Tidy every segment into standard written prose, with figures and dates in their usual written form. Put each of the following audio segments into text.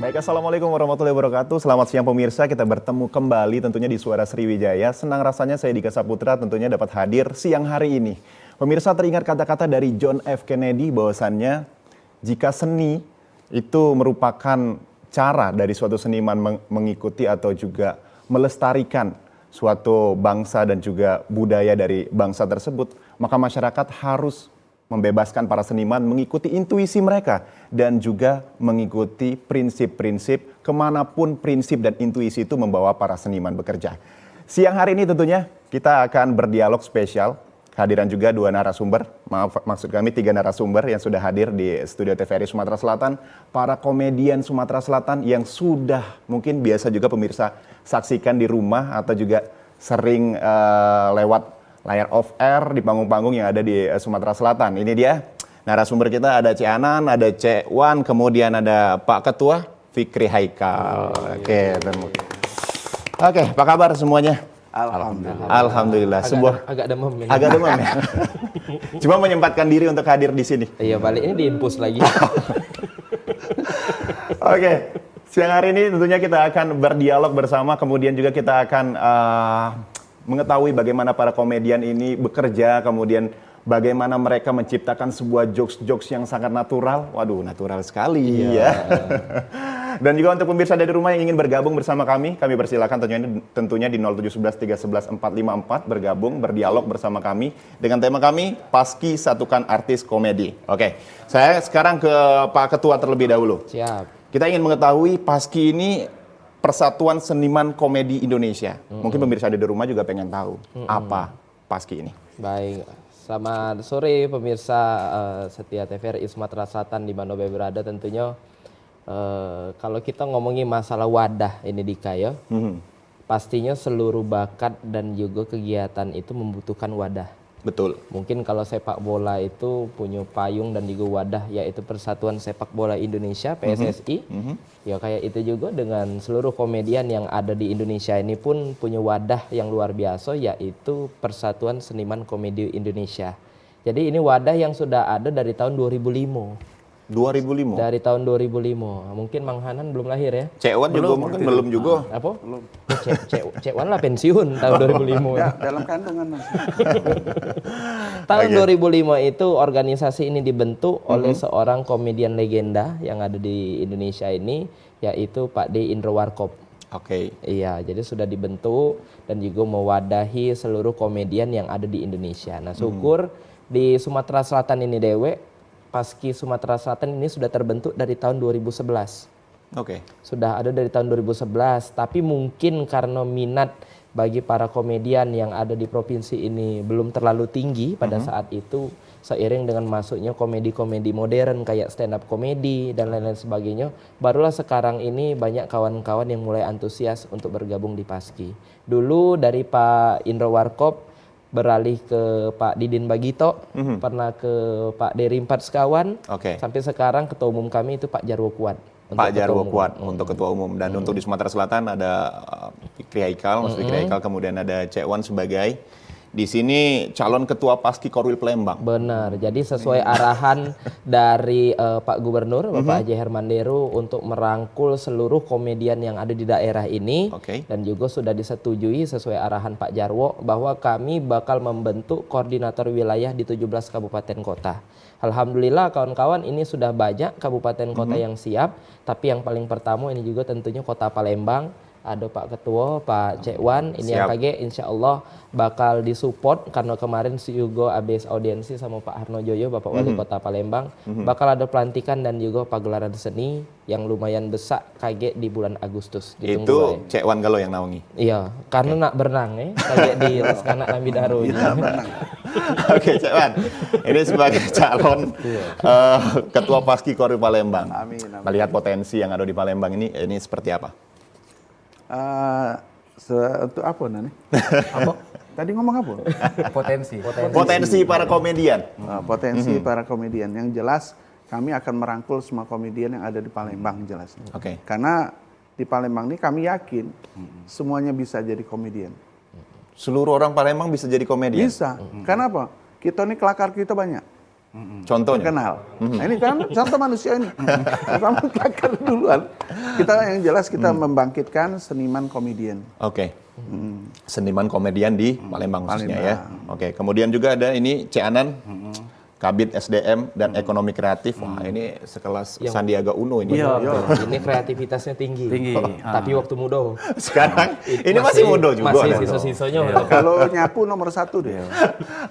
Baik, Assalamualaikum warahmatullahi wabarakatuh. Selamat siang pemirsa, kita bertemu kembali tentunya di Suara Sriwijaya. Senang rasanya saya Dika Saputra tentunya dapat hadir siang hari ini. Pemirsa teringat kata-kata dari John F. Kennedy bahwasannya jika seni itu merupakan cara dari suatu seniman mengikuti atau juga melestarikan suatu bangsa dan juga budaya dari bangsa tersebut, maka masyarakat harus membebaskan para seniman mengikuti intuisi mereka dan juga mengikuti prinsip-prinsip kemanapun prinsip dan intuisi itu membawa para seniman bekerja. Siang hari ini tentunya kita akan berdialog spesial, kehadiran juga dua narasumber, maksud kami 3 narasumber yang sudah hadir di studio TVRI Sumatera Selatan, para komedian Sumatera Selatan yang sudah mungkin biasa juga pemirsa saksikan di rumah atau juga sering lewat layar off air di panggung-panggung yang ada di Sumatera Selatan. Ini dia narasumber kita, ada Cik Anan, ada Cik Wan, kemudian ada Pak Ketua Fikri Haikal. Oke, apa kabar semuanya? Alhamdulillah. Agak demam ini. Agak demam ya. Cuma menyempatkan diri untuk hadir di sini. Iya, balik ini diinpus lagi. Oke, siang hari ini tentunya kita akan berdialog bersama, kemudian juga kita akan mengetahui bagaimana para komedian ini bekerja, kemudian bagaimana mereka menciptakan sebuah jokes-jokes yang sangat natural. Waduh, natural sekali ya. Dan juga untuk pemirsa dari rumah yang ingin bergabung bersama kami persilakan tentunya di 0711 311 454 bergabung, berdialog bersama kami dengan tema kami, Paski Satukan Artis Komedi. Oke, saya sekarang ke Pak Ketua terlebih dahulu. Siap. Kita ingin mengetahui Paski ini Persatuan Seniman Komedi Indonesia. Mungkin pemirsa di rumah juga pengen tahu apa Paski ini. Baik, selamat sore pemirsa setia TVRI Sumatera Selatan di mana berada. Tentunya kalau kita ngomongin masalah wadah ini Dika ya, pastinya seluruh bakat dan juga kegiatan itu membutuhkan wadah. Betul. Mungkin kalau sepak bola itu punya payung dan juga wadah, yaitu Persatuan Sepak Bola Indonesia PSSI. Ya kayak itu juga dengan seluruh komedian yang ada di Indonesia ini pun punya wadah yang luar biasa, yaitu Persatuan Seniman Komedi Indonesia. Jadi ini wadah yang sudah ada dari tahun 2005. 2005? Dari tahun 2005. Mungkin Mang Hanan belum lahir ya? Cik Wan juga mungkin belum juga. Apa? Belum. Cik Wan lah pensiun tahun 2005. Ya, dalam kandungan masih. Tahun 2005 itu organisasi ini dibentuk oleh seorang komedian legenda yang ada di Indonesia ini, yaitu Pak D. Indro Warkop. Oke. Iya, jadi sudah dibentuk dan juga mewadahi seluruh komedian yang ada di Indonesia. Nah, syukur di Sumatera Selatan ini dewe, Paski Sumatera Selatan ini sudah terbentuk dari tahun 2011. Oke. Sudah ada dari tahun 2011, tapi mungkin karena minat bagi para komedian yang ada di provinsi ini belum terlalu tinggi pada saat itu, seiring dengan masuknya komedi-komedi modern kayak stand up komedi dan lain-lain sebagainya, barulah sekarang ini banyak kawan-kawan yang mulai antusias untuk bergabung di Paski. Dulu dari Pak Indro Warkop beralih ke Pak Didin Bagito, pernah ke Pak Dery Empat Sekawan, sampai sekarang ketua umum kami itu Pak Jarwo Kuat. Pak Jarwo Kuat untuk ketua umum, dan untuk di Sumatera Selatan ada Fikri Haikal, Mas Fikri Haikal, kemudian ada Cik Wan sebagai di sini calon ketua Paski Korwil Palembang. Benar, jadi sesuai arahan dari Pak Gubernur, Bapak Haji Hermanderu untuk merangkul seluruh komedian yang ada di daerah ini. Dan juga sudah disetujui sesuai arahan Pak Jarwo bahwa kami bakal membentuk koordinator wilayah di 17 kabupaten kota. Alhamdulillah kawan-kawan ini sudah banyak kabupaten kota yang siap, tapi yang paling pertama ini juga tentunya kota Palembang. Ada Pak Ketua, Pak Cik Wan, ini yang KG insya Allah bakal disupport karena kemarin si Yugo habis audiensi sama Pak Harno Joyo, Bapak Wali Kota Palembang, bakal ada pelantikan dan juga pagelaran seni yang lumayan besar KG di bulan Agustus. Itu Cik Wan kalau yang naungi? Iya, karena nak berenang KG di Laskana Lambi Daru. Oke, Cik Wan, ini sebagai calon Ketua Paski Korwil Palembang. Amin. Melihat potensi yang ada di Palembang ini seperti apa? Untuk apa nani? Apa? Tadi ngomong apa? Potensi para komedian. Potensi para komedian. Yang jelas kami akan merangkul semua komedian yang ada di Palembang jelas. Karena di Palembang ini kami yakin semuanya bisa jadi komedian. Seluruh orang Palembang bisa jadi komedian? Bisa. Karena apa? Kita ini kelakar kita banyak. Contohnya? Terkenal. Nah, ini kan contoh manusia ini. Pertama kakak duluan. Kita yang jelas kita membangkitkan seniman komedian. Oke. Seniman komedian di Palembang khususnya ya. Oke. Kemudian juga ada ini Cik Anan, Kabid SDM dan Ekonomi Kreatif. Wah, ini sekelas Sandiaga Uno ini. Iya, ini kreativitasnya tinggi. Tapi waktu muda. Sekarang ini masih muda juga. Masih sisa-sisanya. Kalau nyapu nomor 1 deh.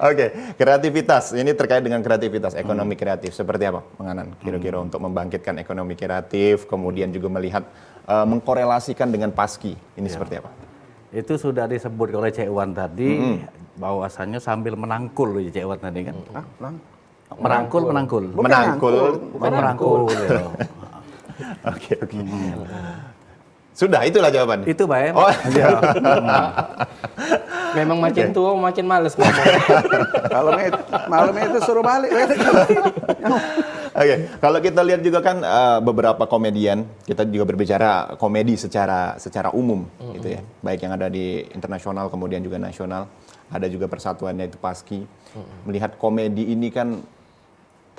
Oke, kreativitas. Ini terkait dengan kreativitas, ekonomi kreatif. Seperti apa, Penganan? Kira-kira untuk membangkitkan ekonomi kreatif, kemudian juga melihat, mengkorelasikan dengan Paski. Ini seperti apa? Itu sudah disebut oleh Cik Wan tadi, bahwasannya sambil menangkul Cik Wan tadi kan. Merangkul. Ya. Oke. Sudah, itulah jawaban. Itu Pak. Oh, Memang makin tua makin males. Kalau malamnya itu suruh balik. Oke, kalau kita lihat juga kan beberapa komedian, kita juga berbicara komedi secara umum gitu ya. Baik yang ada di internasional kemudian juga nasional. Ada juga persatuannya itu Paski. Melihat komedi ini kan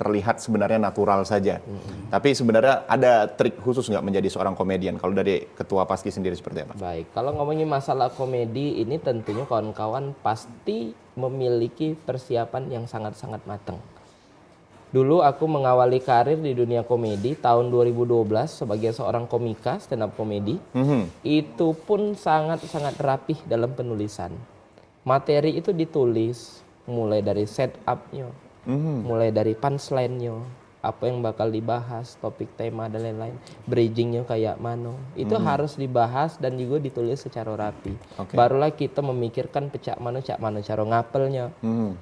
terlihat sebenarnya natural saja. Tapi sebenarnya ada trik khusus nggak menjadi seorang komedian? Kalau dari Ketua Paski sendiri seperti apa? Baik, kalau ngomongin masalah komedi ini tentunya kawan-kawan pasti memiliki persiapan yang sangat-sangat matang. Dulu aku mengawali karir di dunia komedi tahun 2012 sebagai seorang komika stand up komedi. Itu pun sangat-sangat rapih dalam penulisan. Materi itu ditulis mulai dari setup-nya, mulai dari punchline-nya, apa yang bakal dibahas, topik tema dan lain-lain, bridging-nya kayak mana. Itu harus dibahas dan juga ditulis secara rapi. Barulah kita memikirkan cak mana cara ngapelnya,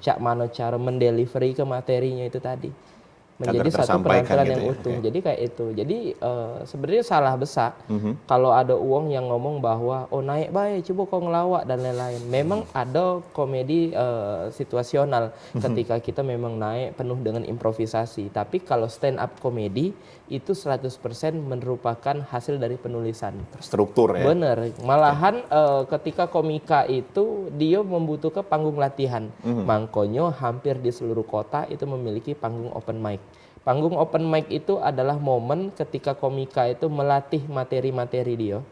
cak mana cara mendelivery ke materinya itu tadi. Menjadi satu penampilan yang utuh. Jadi kayak itu. Jadi sebenarnya salah besar kalau ada uang yang ngomong bahwa oh naik baik, coba kau ngelawak dan lain-lain. Memang ada komedi situasional ketika kita memang naik penuh dengan improvisasi. Tapi kalau stand up komedi itu 100% merupakan hasil dari penulisan. Struktur ya. Bener. Malahan ketika komika itu dia membutuhkan panggung latihan. Makanya hampir di seluruh kota itu memiliki panggung open mic. Panggung open mic itu adalah momen ketika komika itu melatih materi-materi dia.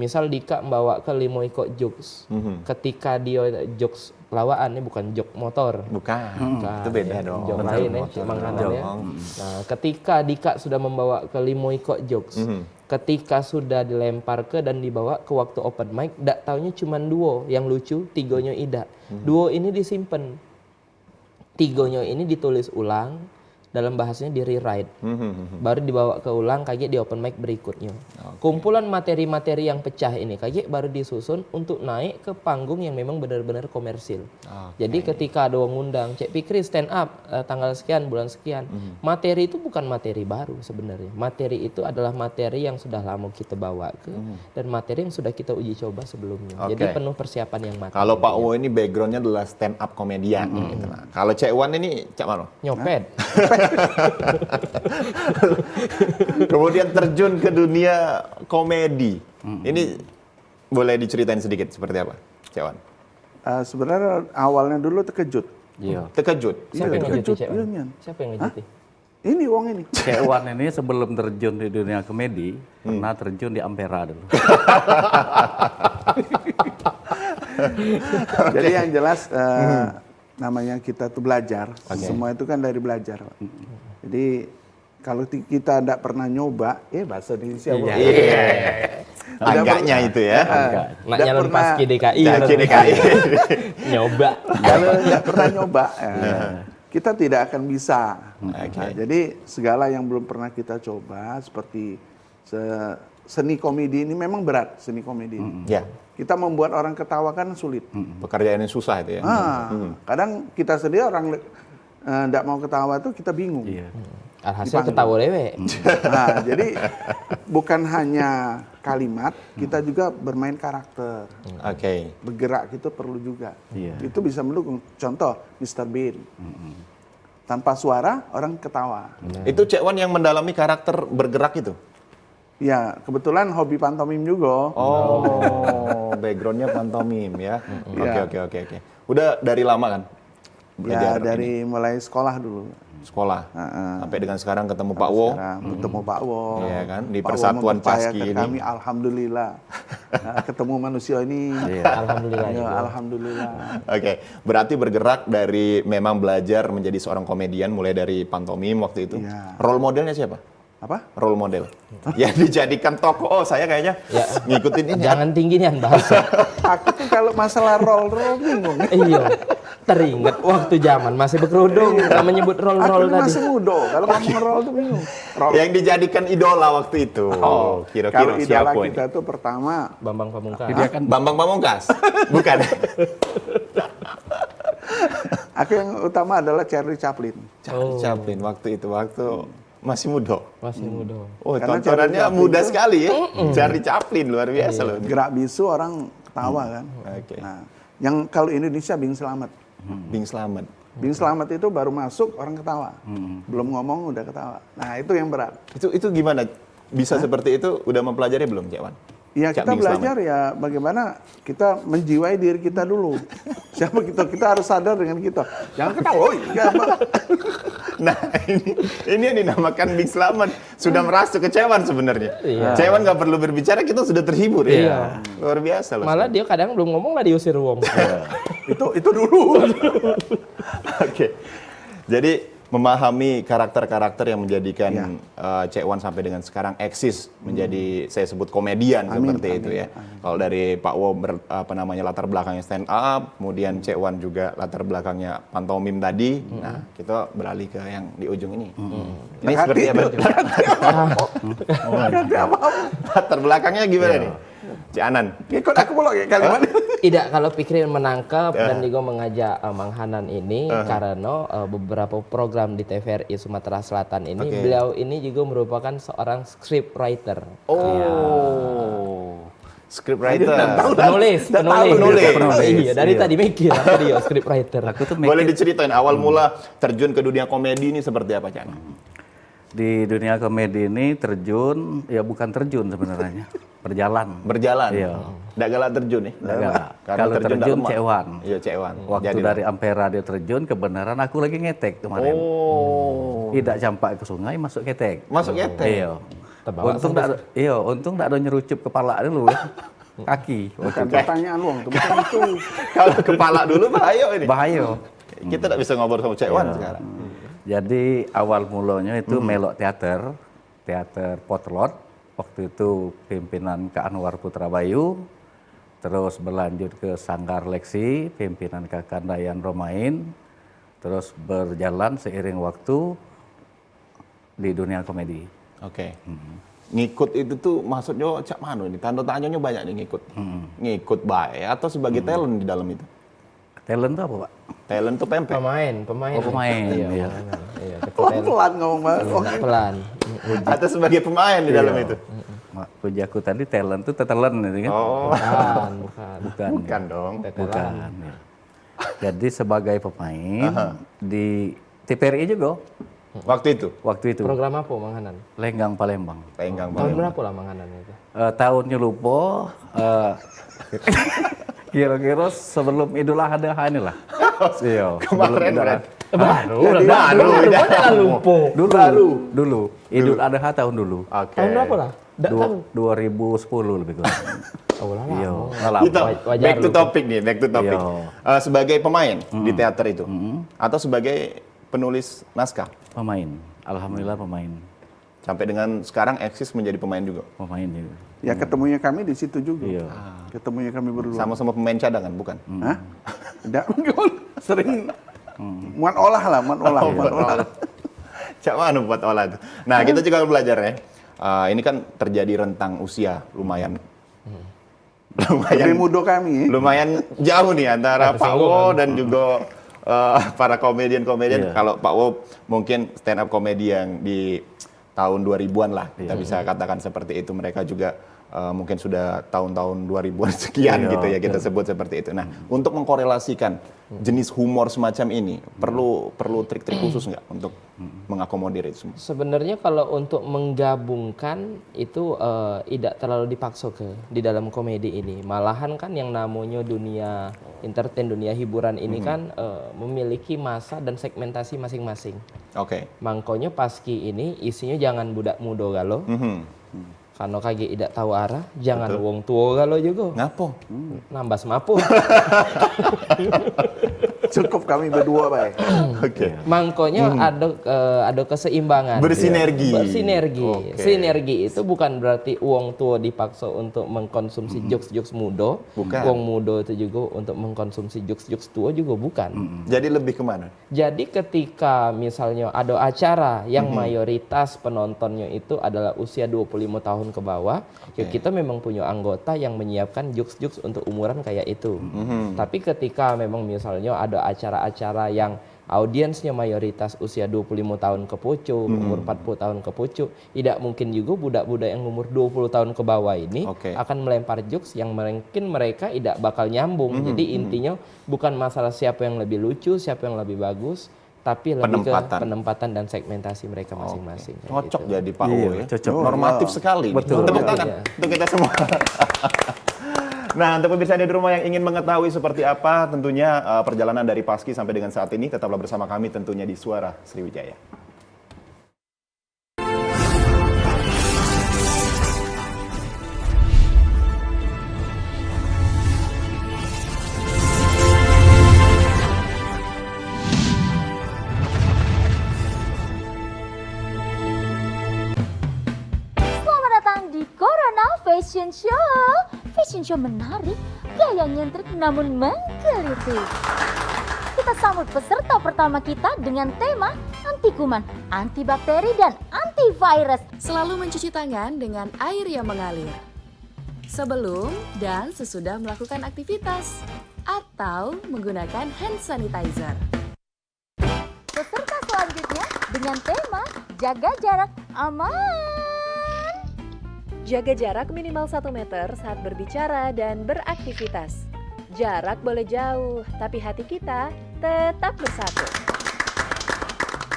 Misal Dika membawa ke 5 ikut jokes. Ketika dia jokes lawaan, ini bukan jok motor. Bukan. Itu beda dong. Jok lain ya, makanan ya. Nah, ketika Dika sudah membawa ke 5 ikut jokes. Ketika sudah dilempar ke dan dibawa ke waktu open mic, dak taunya cuma 2 yang lucu, 3-nya tidak. 2 ini disimpan. 3-nya ini ditulis ulang. Dalam bahasanya di rewrite, baru dibawa ke ulang kayak di open mic berikutnya. Kumpulan materi-materi yang pecah ini kayak baru disusun untuk naik ke panggung yang memang benar-benar komersil. Jadi ketika ada ngundang Cek Fikri stand up tanggal sekian bulan sekian, materi itu bukan materi baru sebenarnya. Materi itu adalah materi yang sudah lama kita bawa ke dan materi yang sudah kita uji coba sebelumnya. Jadi penuh persiapan yang matang. Kalau Pak Wo ini backgroundnya adalah stand up komedian. Gitu. Nah, kalau Cek Wan ini Cak Mano? Nyopet. Kemudian terjun ke dunia komedi. Ini boleh diceritain sedikit seperti apa, Cak Wan? Sebenarnya awalnya dulu terkejut. Iya. Terkejut. Siapa yang ngejuti, Cek Wan? Iya. Siapa yang ngejuti? Ini uang ini. Cik Wan ini sebelum terjun di dunia komedi, pernah terjun di Ampera dulu. Jadi yang jelas namanya kita tuh belajar. Semua itu kan dari belajar. Jadi kalau kita tidak pernah nyoba, bahasa Indonesia. Agaknya itu ya. Nak nyalon Paski DKI. Nyoba. Kalau tidak pernah nyoba, kita tidak akan bisa. Nah, jadi segala yang belum pernah kita coba, seperti seni komedi ini memang berat, seni komedi ini. Kita membuat orang ketawa kan sulit. Pekerjaan yang susah itu ya. Kadang kita sendiri orang tidak mau ketawa itu kita bingung. Alhasil ketawa dewe. Nah, jadi bukan hanya kalimat, kita juga bermain karakter. Bergerak itu perlu juga. Itu bisa mendukung. Contoh, Mr. Bean. Tanpa suara, orang ketawa. Itu Cek Wan yang mendalami karakter bergerak itu? Ya, kebetulan hobi pantomim juga. Oh, backgroundnya pantomim ya. Oke. Udah dari lama kan? belajar dari mulai sekolah dulu. Sekolah. Sampai dengan sekarang ketemu Pak Wo. Ketemu Pak Wo. Iya kan, di Pak Persatuan Wo mempercayakan Paski ini. kami, alhamdulillah. ketemu manusia ini. Alhamdulillah. Ya, juga. alhamdulillah. Oke, berarti bergerak dari memang belajar menjadi seorang komedian mulai dari pantomim waktu itu. Iya. Role modelnya siapa? Apa? Role model. Yang dijadikan tokoh. Oh, saya kayaknya ngikutin ini. Jangan tinggi nih bahasa. Aku tuh kalau masalah role bingung. Iya. Teringat waktu zaman masih berkerudung, nggak menyebut Aku role-role ini tadi. masih muda. Kalau ngomong role tuh bingung. Role. Yang dijadikan idola waktu itu. Kalau Kira-kira idola siapa kita ini? tuh pertama Bambang Pamungkas. Dia kan Bambang Pamungkas? Bukan. aku yang utama adalah Charlie Chaplin. Charlie Chaplin waktu itu, waktu masih muda. Masih muda. Oh, Karena tontonannya Charlie Chaplin muda itu- sekali ya. Charlie Chaplin luar biasa loh. Gerak bisu orang ketawa kan. Oke. Nah, yang kalau Indonesia Bing Slamet. Bing Slamet. Bing Slamet itu baru masuk orang ketawa. Belum ngomong udah ketawa. Nah, itu yang berat. Itu gimana? Bisa seperti itu udah mempelajari belum, Cak Wan? Ya Cak kita Bing Slamet. belajar ya bagaimana kita menjiwai diri kita dulu. Siapa kita harus sadar dengan kita. Jangan ketawa. "Oi, Nah, ini yang dinamakan Bing Slamet. Sudah merasuk ke Cewan sebenarnya. Iya. Cewan nggak perlu berbicara, kita sudah terhibur ya. Iya. Luar biasa loh. Malah dia kadang belum ngomong lah diusir wong. itu dulu." Oke. Jadi memahami karakter-karakter yang menjadikan Cek Wan sampai dengan sekarang eksis menjadi saya sebut komedian seperti itu ya. Kalau dari Pak Wo latar belakangnya stand up, kemudian Cek Wan juga latar belakangnya pantomim tadi. Nah, kita beralih ke yang di ujung ini. Ini seperti apa? Latar belakangnya gimana nih? Cik Anan. Ikut aku pula kayak kalimat. Tidak, kalau pikirin menangkap dan juga mengajak Mang Hanan ini karena beberapa program di TVRI Sumatera Selatan ini, beliau ini juga merupakan seorang script writer. Oh. Script writer. Penulis. Iya, dari tadi mikir apa dia script writer. aku tuh Boleh mikir diceritain awal mula terjun ke dunia komedi ini seperti apa, Cak? di dunia komedi ini terjun, ya bukan terjun sebenarnya, berjalan. Berjalan. Iya. Nggak galak terjun nih. Nggak galak. Karena Kalau terjun nggak lemah. Cek Wan. Iya, Cek Wan. Waktu Jadilah. dari Ampera dia terjun, kebenaran aku lagi ngetek kemarin. Oh. Tidak campak ke sungai, masuk ketek. Masuk ketek? Iya. Terbawa Untung nggak ada nyerucup kepala dulu ya. Kaki. Bukan pertanyaan uang, itu bukan itu. Kalau kepala dulu bahaya ini. Bahaya. Kita nggak bisa ngobrol sama Cek Wan sekarang. Jadi awal mulanya itu melok teater Potlot. Waktu itu pimpinan Kak Anwar Putra Bayu. Terus berlanjut ke Sanggar Leksi, pimpinan Kak Kandayan Romain. Terus berjalan seiring waktu di dunia komedi. Oke. Ngikut itu tuh maksudnya Cak Manu ini tanda tanyanya banyak nih ngikut. Ngikut baik atau sebagai talent di dalam itu? Talent itu apa, Pak? Talent tuh pempek. Pemain. Oh, pemain. Iya. Iya, Pelan ngomong banget. pelan. Atau sebagai pemain di dalam itu? Puji aku tadi talent itu tetelen itu kan? Oh, Bukan. bukan dong. Bukan. Ya. Jadi sebagai pemain di TVRI juga Waktu itu? waktu itu Program apa Mang Hanan? Lenggang Palembang. Tenggang Tahun banget. berapa lah Mang Hanan itu? Tahunnya lupa. Kira-kira sebelum Idul Adha inilah. Iya. Kemarin berarti. Baru Baru. lupa. Dulu. Idul Adha tahun dulu. Oke. Tahun berapa lah? 2010 lebih kurang. Oh lah. Iya. Kita Wajar back to lupa. topic nih, back to topic. Iya. Sebagai pemain di teater itu, atau sebagai penulis naskah, Pemain. Alhamdulillah pemain. sampai dengan sekarang eksis menjadi pemain juga. Pemain juga. Ya ketemunya kami di situ juga. Iya. Ketemunya kami berdua. Sama-sama pemain cadangan, bukan? Hah? Tidak, sering muan olah lah, muan olah. Cak mana buat olah itu. Nah, kita juga belajar ya. Ini kan terjadi rentang usia lumayan. Lebih muda kami. Lumayan jauh nih antara Pak Wo dan juga para komedian-komedian. Kalau Pak Wo mungkin stand up komedi yang di tahun 2000-an lah, kita bisa katakan seperti itu. Mereka juga mungkin sudah tahun-tahun 2000-an sekian gitu ya, kita sebut seperti itu. Nah, untuk mengkorelasikan jenis humor semacam ini? Perlu trik-trik khusus nggak untuk mengakomodir itu semua? Sebenarnya kalau untuk menggabungkan itu tidak terlalu dipaksa di dalam komedi ini. Malahan kan yang namanya dunia entertain, dunia hiburan ini kan memiliki masa dan segmentasi masing-masing. Oke. Makanya Paski ini isinya jangan budak muda galau. Karena kaki tidak tahu arah, jangan wong tua galau juga. Ngapo? Nambah semapu. Cukup kami berdua, baik. Oke. Makanya ada keseimbangan. Bersinergi. Bersinergi. Sinergi itu bukan berarti uang tua dipaksa untuk mengkonsumsi jokes-jokes muda. Bukan. Uang muda itu juga untuk mengkonsumsi jokes-jokes tua juga bukan. Jadi lebih kemana? Jadi ketika misalnya ada acara yang mayoritas penontonnya itu adalah usia 25 tahun ke bawah, ya kita memang punya anggota yang menyiapkan jokes-jokes untuk umuran kayak itu. Tapi ketika memang misalnya ada acara-acara yang audiensnya mayoritas usia 25 tahun ke pucuk, umur 40 tahun ke pucuk, tidak mungkin juga budak-budak yang umur 20 tahun ke bawah ini akan melempar jokes yang mungkin mereka tidak bakal nyambung. Jadi intinya bukan masalah siapa yang lebih lucu, siapa yang lebih bagus, tapi lebih ke penempatan dan segmentasi mereka masing-masing. Cocok gitu. jadi Pak U ya. Cocok. Normatif sekali. Betul. Tepuk tangan untuk kita semua. Nah, untuk pemirsa di rumah yang ingin mengetahui seperti apa tentunya perjalanan dari Paski sampai dengan saat ini, tetaplah bersama kami tentunya di Suara Sriwijaya. Selamat datang di Corona Fashion Show. Fashion show menarik, gaya nyentrik namun menggelitik. Kita sambut peserta pertama kita dengan tema anti kuman, antibakteri dan antivirus. Selalu mencuci tangan dengan air yang mengalir. Sebelum dan sesudah melakukan aktivitas atau menggunakan hand sanitizer. Peserta selanjutnya dengan tema jaga jarak aman. Jaga jarak minimal 1 meter saat berbicara dan beraktivitas. Jarak boleh jauh, tapi hati kita tetap bersatu.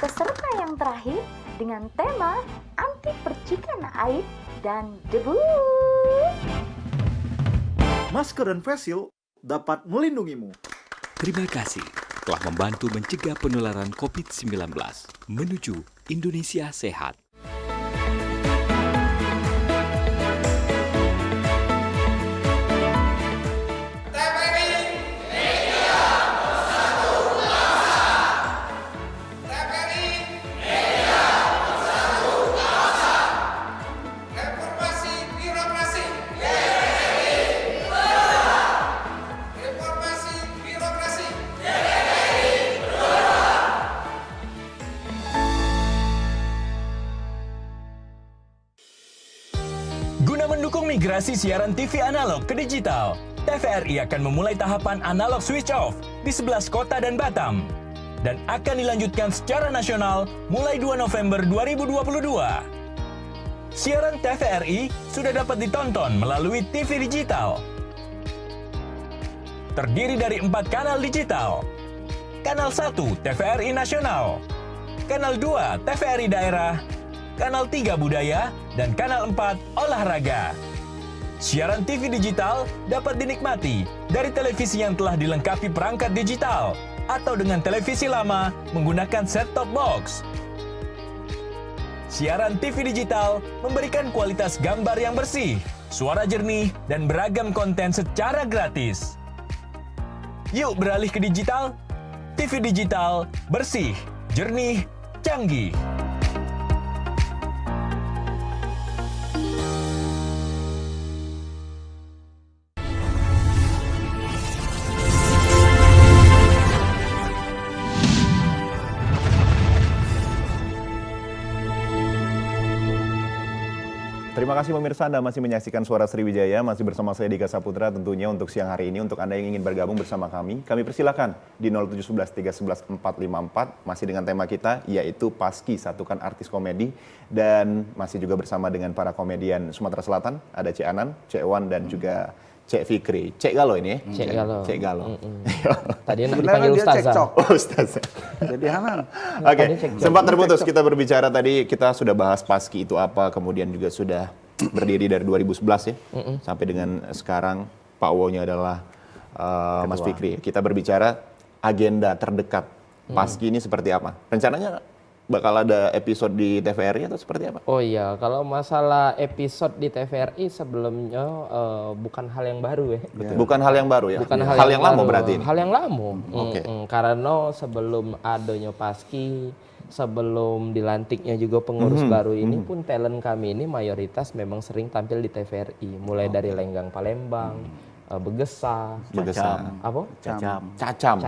Peserta yang terakhir dengan tema anti percikan air dan debu. Masker dan face shield dapat melindungimu. Terima kasih telah membantu mencegah penularan COVID-19 menuju Indonesia sehat. Guna mendukung migrasi siaran TV analog ke digital, TVRI akan memulai tahapan analog switch off di 11 kota dan Batam dan akan dilanjutkan secara nasional mulai 2 November 2022. Siaran TVRI sudah dapat ditonton melalui TV digital. Terdiri dari 4 kanal digital. Kanal 1 TVRI Nasional, Kanal 2 TVRI Daerah, Kanal 3 Budaya, dan Kanal 4 Olahraga. Siaran TV digital dapat dinikmati dari televisi yang telah dilengkapi perangkat digital atau dengan televisi lama menggunakan set-top box. Siaran TV digital memberikan kualitas gambar yang bersih, suara jernih, dan beragam konten secara gratis. Yuk beralih ke digital. TV digital bersih, jernih, canggih. Terima kasih pemirsa, Anda masih menyaksikan Suara Sriwijaya, masih bersama saya Dika Saputra tentunya untuk siang hari ini. Untuk Anda yang ingin bergabung bersama kami persilakan di 0711 311 454, masih dengan tema kita yaitu Paski, satukan artis komedi, dan masih juga bersama dengan para komedian Sumatera Selatan, ada Cik Anan, Cik Wan, dan juga Cek Fikri, Cek Galo ini ya? Cek Galo. Cek Galo. Tadi nak Sebenarnya dipanggil dia Ustazah. cekcok. Oh, Ustazah. Jadi Hanan. Oke, Tadi cek sempat terputus kita berbicara tadi, kita sudah bahas Paski itu apa, kemudian juga sudah berdiri dari 2011 ya, sampai dengan sekarang Pak Wonya adalah Mas Fikri. Kita berbicara agenda terdekat Paski ini seperti apa? Rencananya bakal ada episode di TVRI atau seperti apa? Oh iya, kalau masalah episode di TVRI sebelumnya bukan hal yang baru ya. Bukan hal yang baru ya? Bukan hal yang lama baru. berarti ini? Hal yang lama. Oke. Karena sebelum adanya Paski, sebelum dilantiknya juga pengurus baru ini pun talent kami ini mayoritas memang sering tampil di TVRI. Mulai dari Lenggang Palembang, Begesa, apa? Cacam.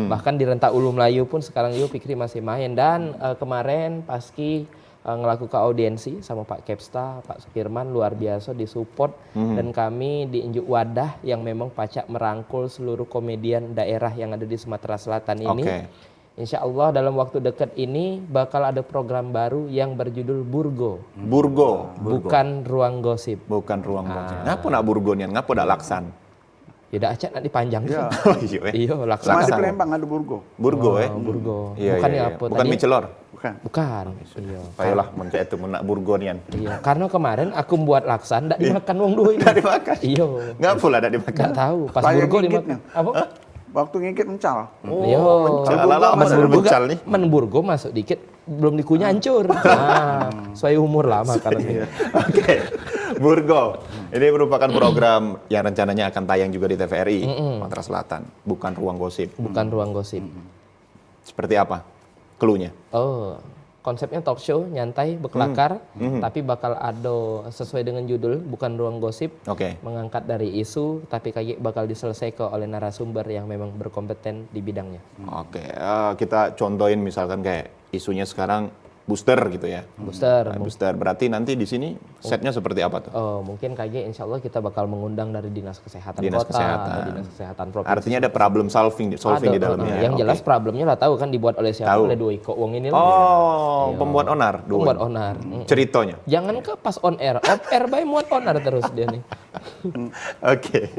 Bahkan di Rentak Ulu Melayu pun sekarang juga Fikri masih main. Dan kemarin Paski ngelakukan audiensi sama Pak Kepsta, Pak Sukirman, luar biasa disupport. Dan kami diunjuk wadah yang memang pacak merangkul seluruh komedian daerah yang ada di Sumatera Selatan ini. Insya Allah dalam waktu dekat ini bakal ada program baru yang berjudul Burgo. Bukan Ruang Gosip. Bukan Ruang Gosip. Ngapa nak Burgo nian? Ngapa nak Laksan? Ya dah acak nak dipanjang. Iya. Iya, Laksan. Sama di Palembang ada Burgo. Burgo Burgo. Iya, Bukan iya, apa bukan tadi? mie celor. Bukan. Iya. Payolah mun kayak itu mun nak Burgo nian. Iya, karena kemarin aku buat laksan ndak dimakan wong dua ini. Nggak dimakan. Iya. Ngapa pula ndak dimakan? Nggak tahu, pas Kayak Burgo gigit dimakan. nih. Apa? Waktu ngikit mencal. Yo, Ala-ala men Mas Burgo mencal nih. Men Burgo masuk dikit belum dikunyah hancur. Nah, sesuai umur lama karena. Oke, Burgo. Ini merupakan program yang rencananya akan tayang juga di TVRI Sumatera Selatan. Bukan Ruang Gosip. Bukan Ruang Gosip. Seperti apa? Cluenya? Oh, konsepnya talk show, nyantai, berkelakar, tapi bakal ada sesuai dengan judul, bukan Ruang Gosip. Oke. Mengangkat dari isu, tapi kayak bakal diselesaikan oleh narasumber yang memang berkompeten di bidangnya. Oke, kita contohin misalkan kayak isunya sekarang booster gitu ya. Booster. Berarti nanti di sini setnya seperti apa tuh? Oh, mungkin kayak insya Allah kita bakal mengundang dari Dinas Kesehatan Dinas Kota, Kesehatan. atau Dinas Kesehatan Provinsi. Artinya ada problem solving di dalamnya. Yang jelas problemnya lah tahu kan dibuat oleh siapa, oleh dua Iko Wong ini. Pembuat onar. Pembuat onar. Ceritanya. Jangan ke pas on air, off air by muat onar terus dia nih. Oke.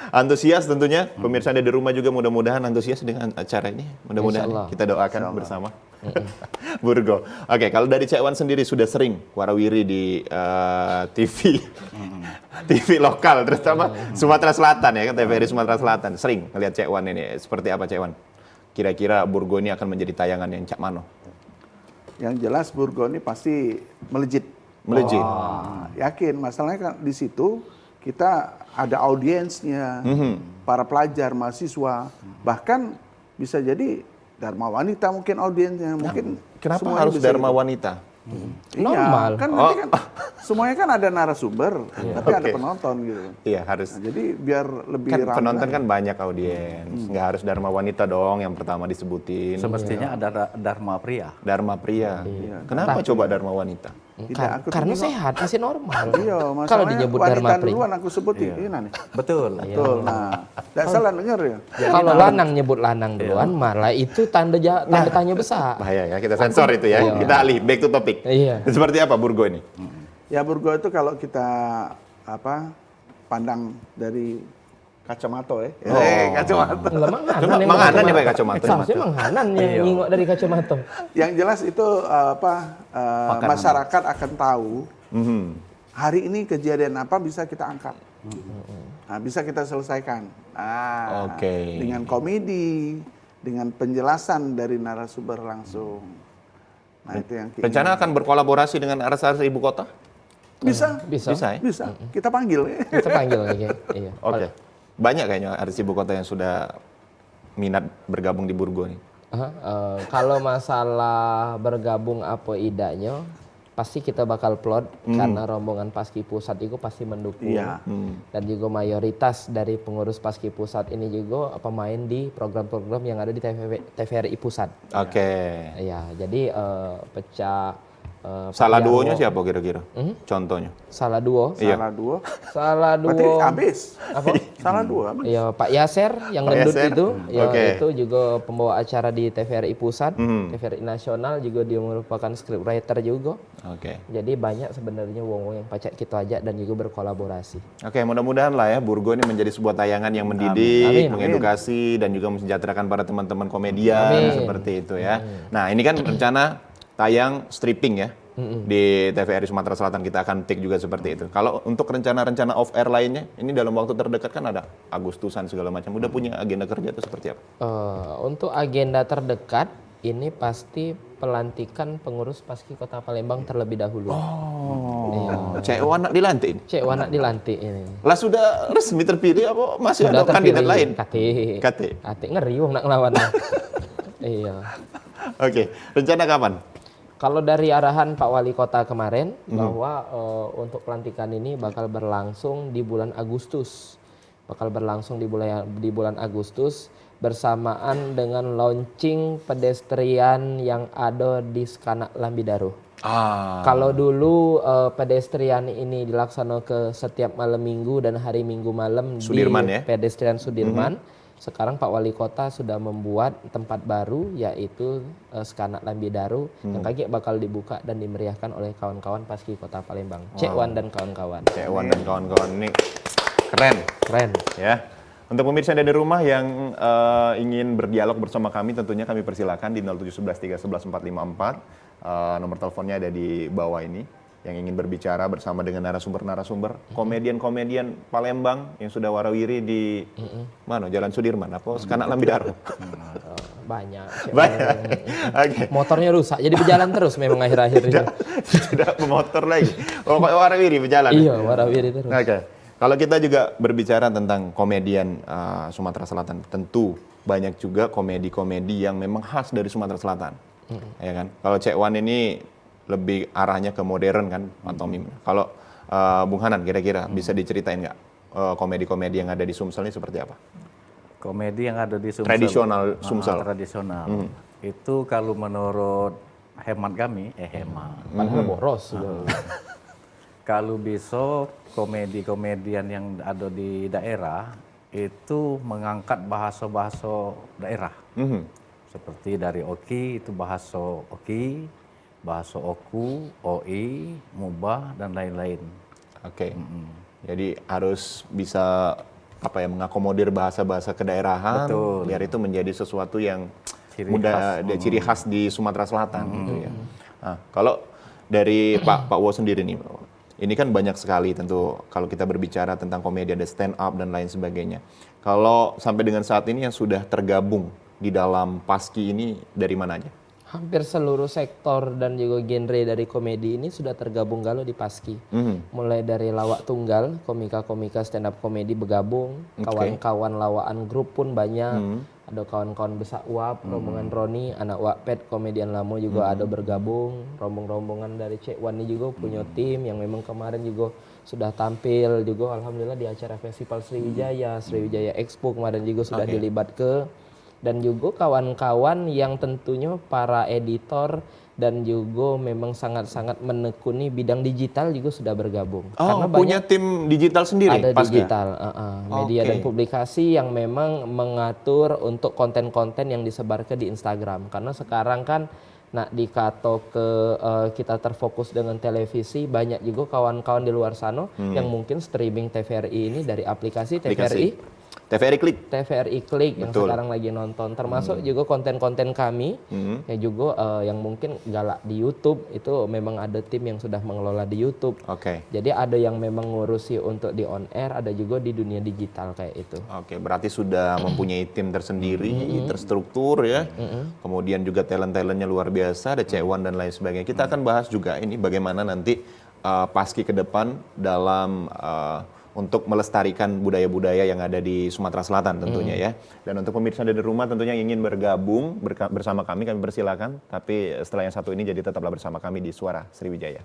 Antusias tentunya, pemirsa Anda di rumah juga mudah-mudahan antusias dengan acara ini. Mudah-mudahan kita doakan bersama. Burgo. Oke, kalau dari Cek Wan sendiri sudah sering warawiri di TV lokal, terutama Sumatera Selatan ya kan, TVRI Sumatera Selatan. Sering ngelihat Cek Wan ini. Seperti apa Cek Wan? Kira-kira Burgo ini akan menjadi tayangan yang cak mano? Yang jelas Burgo ini pasti melejit. Yakin, masalahnya kan di situ kita ada audiensnya, para pelajar, mahasiswa, bahkan bisa jadi Dharma Wanita mungkin audiensnya, mungkin Kenapa semuanya harus bisa Dharma itu. Wanita? Normal. Kan nanti kan semuanya kan ada narasumber, tapi ada penonton gitu. Iya, harus. Nah, jadi biar lebih Kan ramai. penonton kan banyak audiens, nggak harus Dharma Wanita dong yang pertama disebutin. Semestinya ada Dharma Pria. Dharma Pria. Kenapa coba Dharma Wanita? Karena sehat, masih normal. Iya, Kalau masalahnya disebut wanita Dharma Pri. duluan aku sebutin. Ini nih. Betul. Betul. Nah, tidak salah dengar ya. Kalau lanang nyebut lanang duluan, malah itu tanda tanya besar. Bahaya ya, kita sensor itu ya. Kita alih, back to topic. Iya. Seperti apa Burgo ini? Ya Burgo itu kalau kita pandang dari kacamata ya. Kacamata. Manghanan ya Pak kacamata. Seharusnya manghanan yang ngingok dari kacamata. Yang jelas itu masyarakat akan tahu hari ini kejadian apa bisa kita angkat. Nah, bisa kita selesaikan. Dengan komedi, dengan penjelasan dari narasumber langsung. Nah, itu yang Rencana akan berkolaborasi dengan artis-artis ibu kota? Bisa. Bisa ya? Bisa. Kita panggil. Kita panggil aja. Iya. Oke. Banyak kayaknya artis ibu kota yang sudah minat bergabung di Burgo nih. Kalau masalah bergabung apa idanya, pasti kita bakal plot karena rombongan Paski Pusat itu pasti mendukung. Iya. Dan juga mayoritas dari pengurus Paski Pusat ini juga pemain di program-program yang ada di TVRI Pusat. Oke. Ya, jadi pecah Salah duonya siapa kira-kira? Contohnya? Salah duo. Iya. Salah Berarti duo. habis. Apa? Salah duo habis. Ya Pak Yaser yang Pak gendut Yaser. itu, ya Oke. itu juga pembawa acara di TVRI Pusat, TVRI Nasional juga dia merupakan scriptwriter juga. Oke. Jadi banyak sebenarnya wong-wong yang pacak kita ajak dan juga berkolaborasi. Oke, mudah-mudahan lah ya Burgo ini menjadi sebuah tayangan yang mendidik, Amin. mengedukasi dan juga mensejahterakan para teman-teman komedian seperti itu ya. Nah, ini kan rencana tayang stripping ya. Di TVRI Sumatera Selatan kita akan take juga seperti itu. Kalau untuk rencana-rencana off air lainnya, ini dalam waktu terdekat kan ada Agustusan segala macam. Udah punya agenda kerja itu seperti apa? Untuk agenda terdekat ini pasti pelantikan pengurus Paski Kota Palembang terlebih dahulu. Cek Wanak dilantik ini? Cek Wanak dilantik ini. Lah sudah resmi terpilih apa masih Sudah ada kandidat lain? Kate ngeri wong nak ngelawan. Iya. Oke, rencana kapan? Kalau dari arahan Pak Wali Kota kemarin bahwa untuk pelantikan ini bakal berlangsung di bulan Agustus. Bakal berlangsung di bulan Agustus bersamaan dengan launching pedestrian yang ada di Skanak Lambidaru. Kalau dulu pedestrian ini dilaksanakan ke setiap malam Minggu dan hari Minggu malam Sudirman, di ya? pedestrian Sudirman. Sekarang Pak Wali Kota sudah membuat tempat baru yaitu Skanak Lambidaru yang kaget bakal dibuka dan dimeriahkan oleh kawan-kawan Paski Kota Palembang. Cek Wan dan kawan-kawan. Cek Wan dan kawan-kawan ini keren ya. Untuk pemirsa yang ada di rumah yang ingin berdialog bersama kami, tentunya kami persilakan di 0711 311 454. Nomor teleponnya ada di bawah ini. Yang ingin berbicara bersama dengan narasumber-narasumber, komedian-komedian Palembang yang sudah warawiri di mana? Jalan Sudirman apa Skanak Lambidaru? Banyak. Oke. Motornya rusak, jadi berjalan terus memang akhir-akhir ini. Sudah bermotor lagi. Oh, warawiri berjalan. Iya, warawiri terus. Oke. Kalau kita juga berbicara tentang komedian Sumatera Selatan, tentu banyak juga komedi-komedi yang memang khas dari Sumatera Selatan. Ya kan? Kalau Cek Wan ini lebih arahnya ke modern kan, pantomim. Kalau Bung Hanan kira-kira bisa diceritain nggak komedi-komedi yang ada di Sumsel ini seperti apa? Komedi yang ada di Sumsel. Tradisional Sumsel. Tradisional. Itu kalau menurut hemat kami, Padahal boros. Kalau bisa komedi-komedian yang ada di daerah itu mengangkat bahasa-bahasa daerah. Seperti dari Oki itu bahasa Oki, bahasa Oku, Oi, Mubah dan lain-lain. Oke. Jadi harus bisa mengakomodir bahasa-bahasa kedaerahan, biar itu menjadi sesuatu yang ciri khas di Sumatera Selatan gitu ya. Nah, kalau dari Pak Wo sendiri nih, ini kan banyak sekali tentu kalau kita berbicara tentang komedi ada stand up dan lain sebagainya. Kalau sampai dengan saat ini yang sudah tergabung di dalam Paski ini dari mana aja? Hampir seluruh sektor dan juga genre dari komedi ini sudah tergabung galau di Paski. Mulai dari lawak tunggal, komika-komika stand up komedi bergabung, kawan-kawan lawaan grup pun banyak. Ada kawan-kawan besar uap, rombongan Roni, anak Wakped, komedian lama juga ada bergabung. Rombongan dari Cek Wan ini juga punya tim yang memang kemarin juga sudah tampil juga alhamdulillah di acara Festival Sriwijaya, Sriwijaya Expo kemarin juga sudah dilibat ke. Dan juga kawan-kawan yang tentunya para editor dan juga memang sangat-sangat menekuni bidang digital juga sudah bergabung. Karena punya tim digital sendiri? Ada digital, media dan publikasi yang memang mengatur untuk konten-konten yang disebarkan di Instagram. Karena sekarang kan dikato kita terfokus dengan televisi, banyak juga kawan-kawan di luar sana yang mungkin streaming TVRI ini dari aplikasi TVRI Klik. TVRI Klik yang sekarang lagi nonton, termasuk juga konten-konten kami yang juga yang mungkin galak di YouTube itu memang ada tim yang sudah mengelola di YouTube. Jadi ada yang memang ngurusi untuk di on air, ada juga di dunia digital kayak itu. Berarti sudah mempunyai tim tersendiri, terstruktur ya. Kemudian juga talent-talentnya luar biasa, ada Cek Wan dan lain sebagainya. Kita akan bahas juga ini bagaimana nanti Paski ke depan dalam untuk melestarikan budaya-budaya yang ada di Sumatera Selatan tentunya ya. Dan untuk pemirsa dari rumah tentunya yang ingin bergabung bersama kami persilakan. Tapi setelah yang satu ini jadi tetaplah bersama kami di Suara Sriwijaya.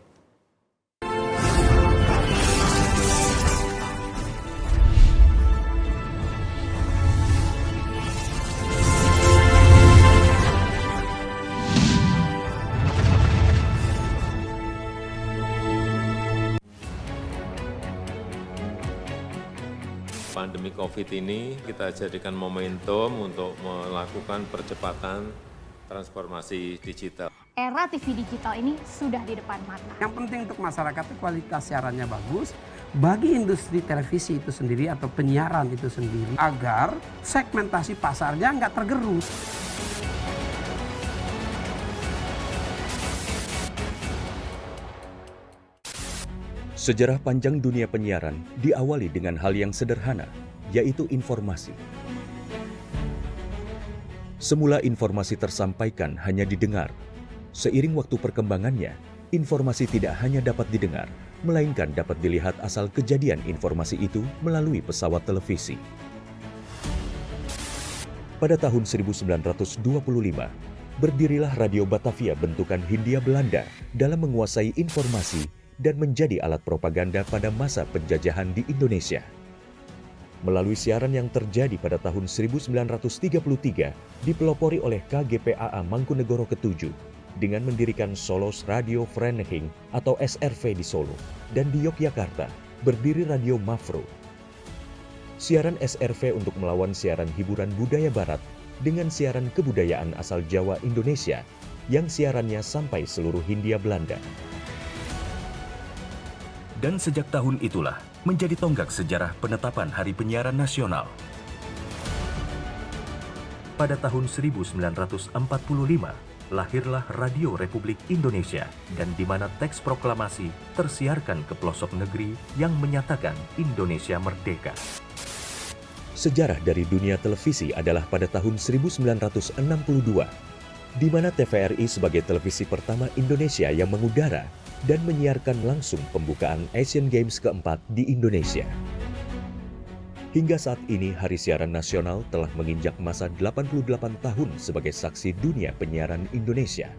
pandemi COVID ini kita jadikan momentum untuk melakukan percepatan transformasi digital. Era TV digital ini sudah di depan mata. Yang penting untuk masyarakat itu kualitas siarannya bagus. Bagi industri televisi itu sendiri atau penyiaran itu sendiri, agar segmentasi pasarnya nggak tergerus. Sejarah panjang dunia penyiaran diawali dengan hal yang sederhana, yaitu informasi. Semula informasi tersampaikan hanya didengar. Seiring waktu perkembangannya, informasi tidak hanya dapat didengar, melainkan dapat dilihat asal kejadian informasi itu melalui pesawat televisi. Pada tahun 1925, berdirilah Radio Batavia bentukan Hindia Belanda dalam menguasai informasi dan menjadi alat propaganda pada masa penjajahan di Indonesia. Melalui siaran yang terjadi pada tahun 1933, dipelopori oleh KGPAA Mangkunegoro ke-7 dengan mendirikan Solos Radio Vereniging atau SRV di Solo, dan di Yogyakarta berdiri Radio Mafro. Siaran SRV untuk melawan siaran hiburan budaya barat dengan siaran kebudayaan asal Jawa Indonesia yang siarannya sampai seluruh Hindia Belanda. Dan sejak tahun itulah menjadi tonggak sejarah penetapan Hari Penyiaran Nasional. Pada tahun 1945, lahirlah Radio Republik Indonesia, dan di mana teks proklamasi tersiarkan ke pelosok negeri yang menyatakan Indonesia merdeka. Sejarah dari dunia televisi adalah pada tahun 1962, di mana TVRI sebagai televisi pertama Indonesia yang mengudara dan menyiarkan langsung pembukaan Asian Games keempat di Indonesia. Hingga saat ini, Hari Siaran Nasional telah menginjak masa 88 tahun sebagai saksi dunia penyiaran Indonesia.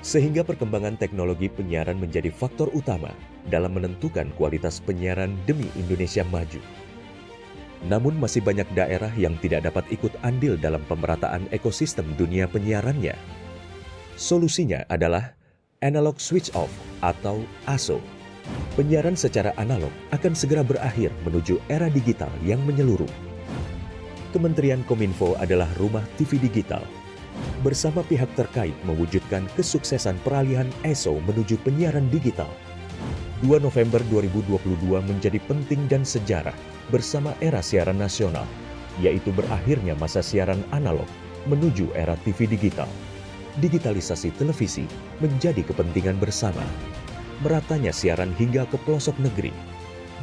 Sehingga perkembangan teknologi penyiaran menjadi faktor utama dalam menentukan kualitas penyiaran demi Indonesia maju. Namun masih banyak daerah yang tidak dapat ikut andil dalam pemerataan ekosistem dunia penyiarannya. Solusinya adalah Analog Switch Off atau ASO. Penyiaran secara analog akan segera berakhir menuju era digital yang menyeluruh. Kementerian Kominfo adalah rumah TV digital. Bersama pihak terkait mewujudkan kesuksesan peralihan ASO menuju penyiaran digital. 2 November 2022 menjadi penting dan sejarah bersama era siaran nasional, yaitu berakhirnya masa siaran analog menuju era TV digital. Digitalisasi televisi menjadi kepentingan bersama. Meratanya siaran hingga ke pelosok negeri,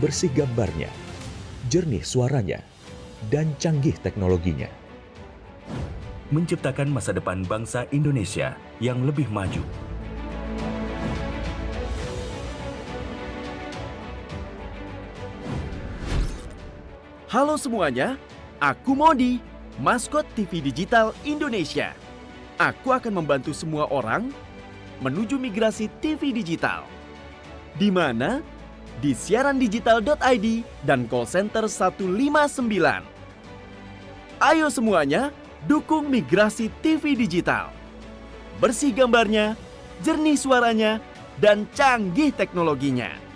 bersih gambarnya, jernih suaranya, dan canggih teknologinya. Menciptakan masa depan bangsa Indonesia yang lebih maju. Halo semuanya, aku Modi, maskot TV Digital Indonesia. Aku akan membantu semua orang menuju migrasi TV digital. Di mana? Di siarandigital.id dan call center 159. Ayo semuanya, dukung migrasi TV digital. Bersih gambarnya, jernih suaranya, dan canggih teknologinya.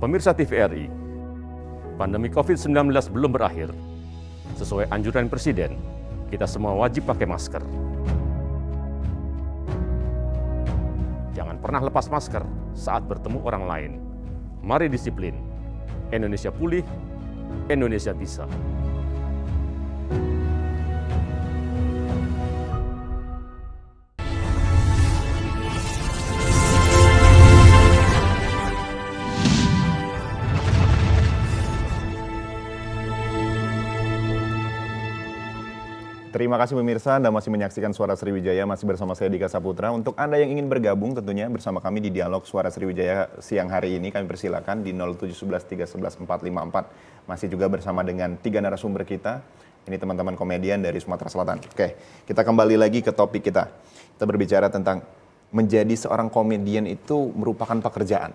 Pemirsa TVRI, pandemi COVID-19 belum berakhir. Sesuai anjuran Presiden, kita semua wajib pakai masker. Jangan pernah lepas masker saat bertemu orang lain. Mari disiplin. Indonesia pulih, Indonesia bisa. Terima kasih pemirsa, Anda masih menyaksikan Suara Sriwijaya, masih bersama saya Dika Saputra. Untuk Anda yang ingin bergabung tentunya bersama kami di Dialog Suara Sriwijaya siang hari ini, kami persilakan di 0711 311 454. Masih juga bersama dengan 3 narasumber kita, ini teman-teman komedian dari Sumatera Selatan. Oke, kita kembali lagi ke topik kita. Kita berbicara tentang menjadi seorang komedian itu merupakan pekerjaan.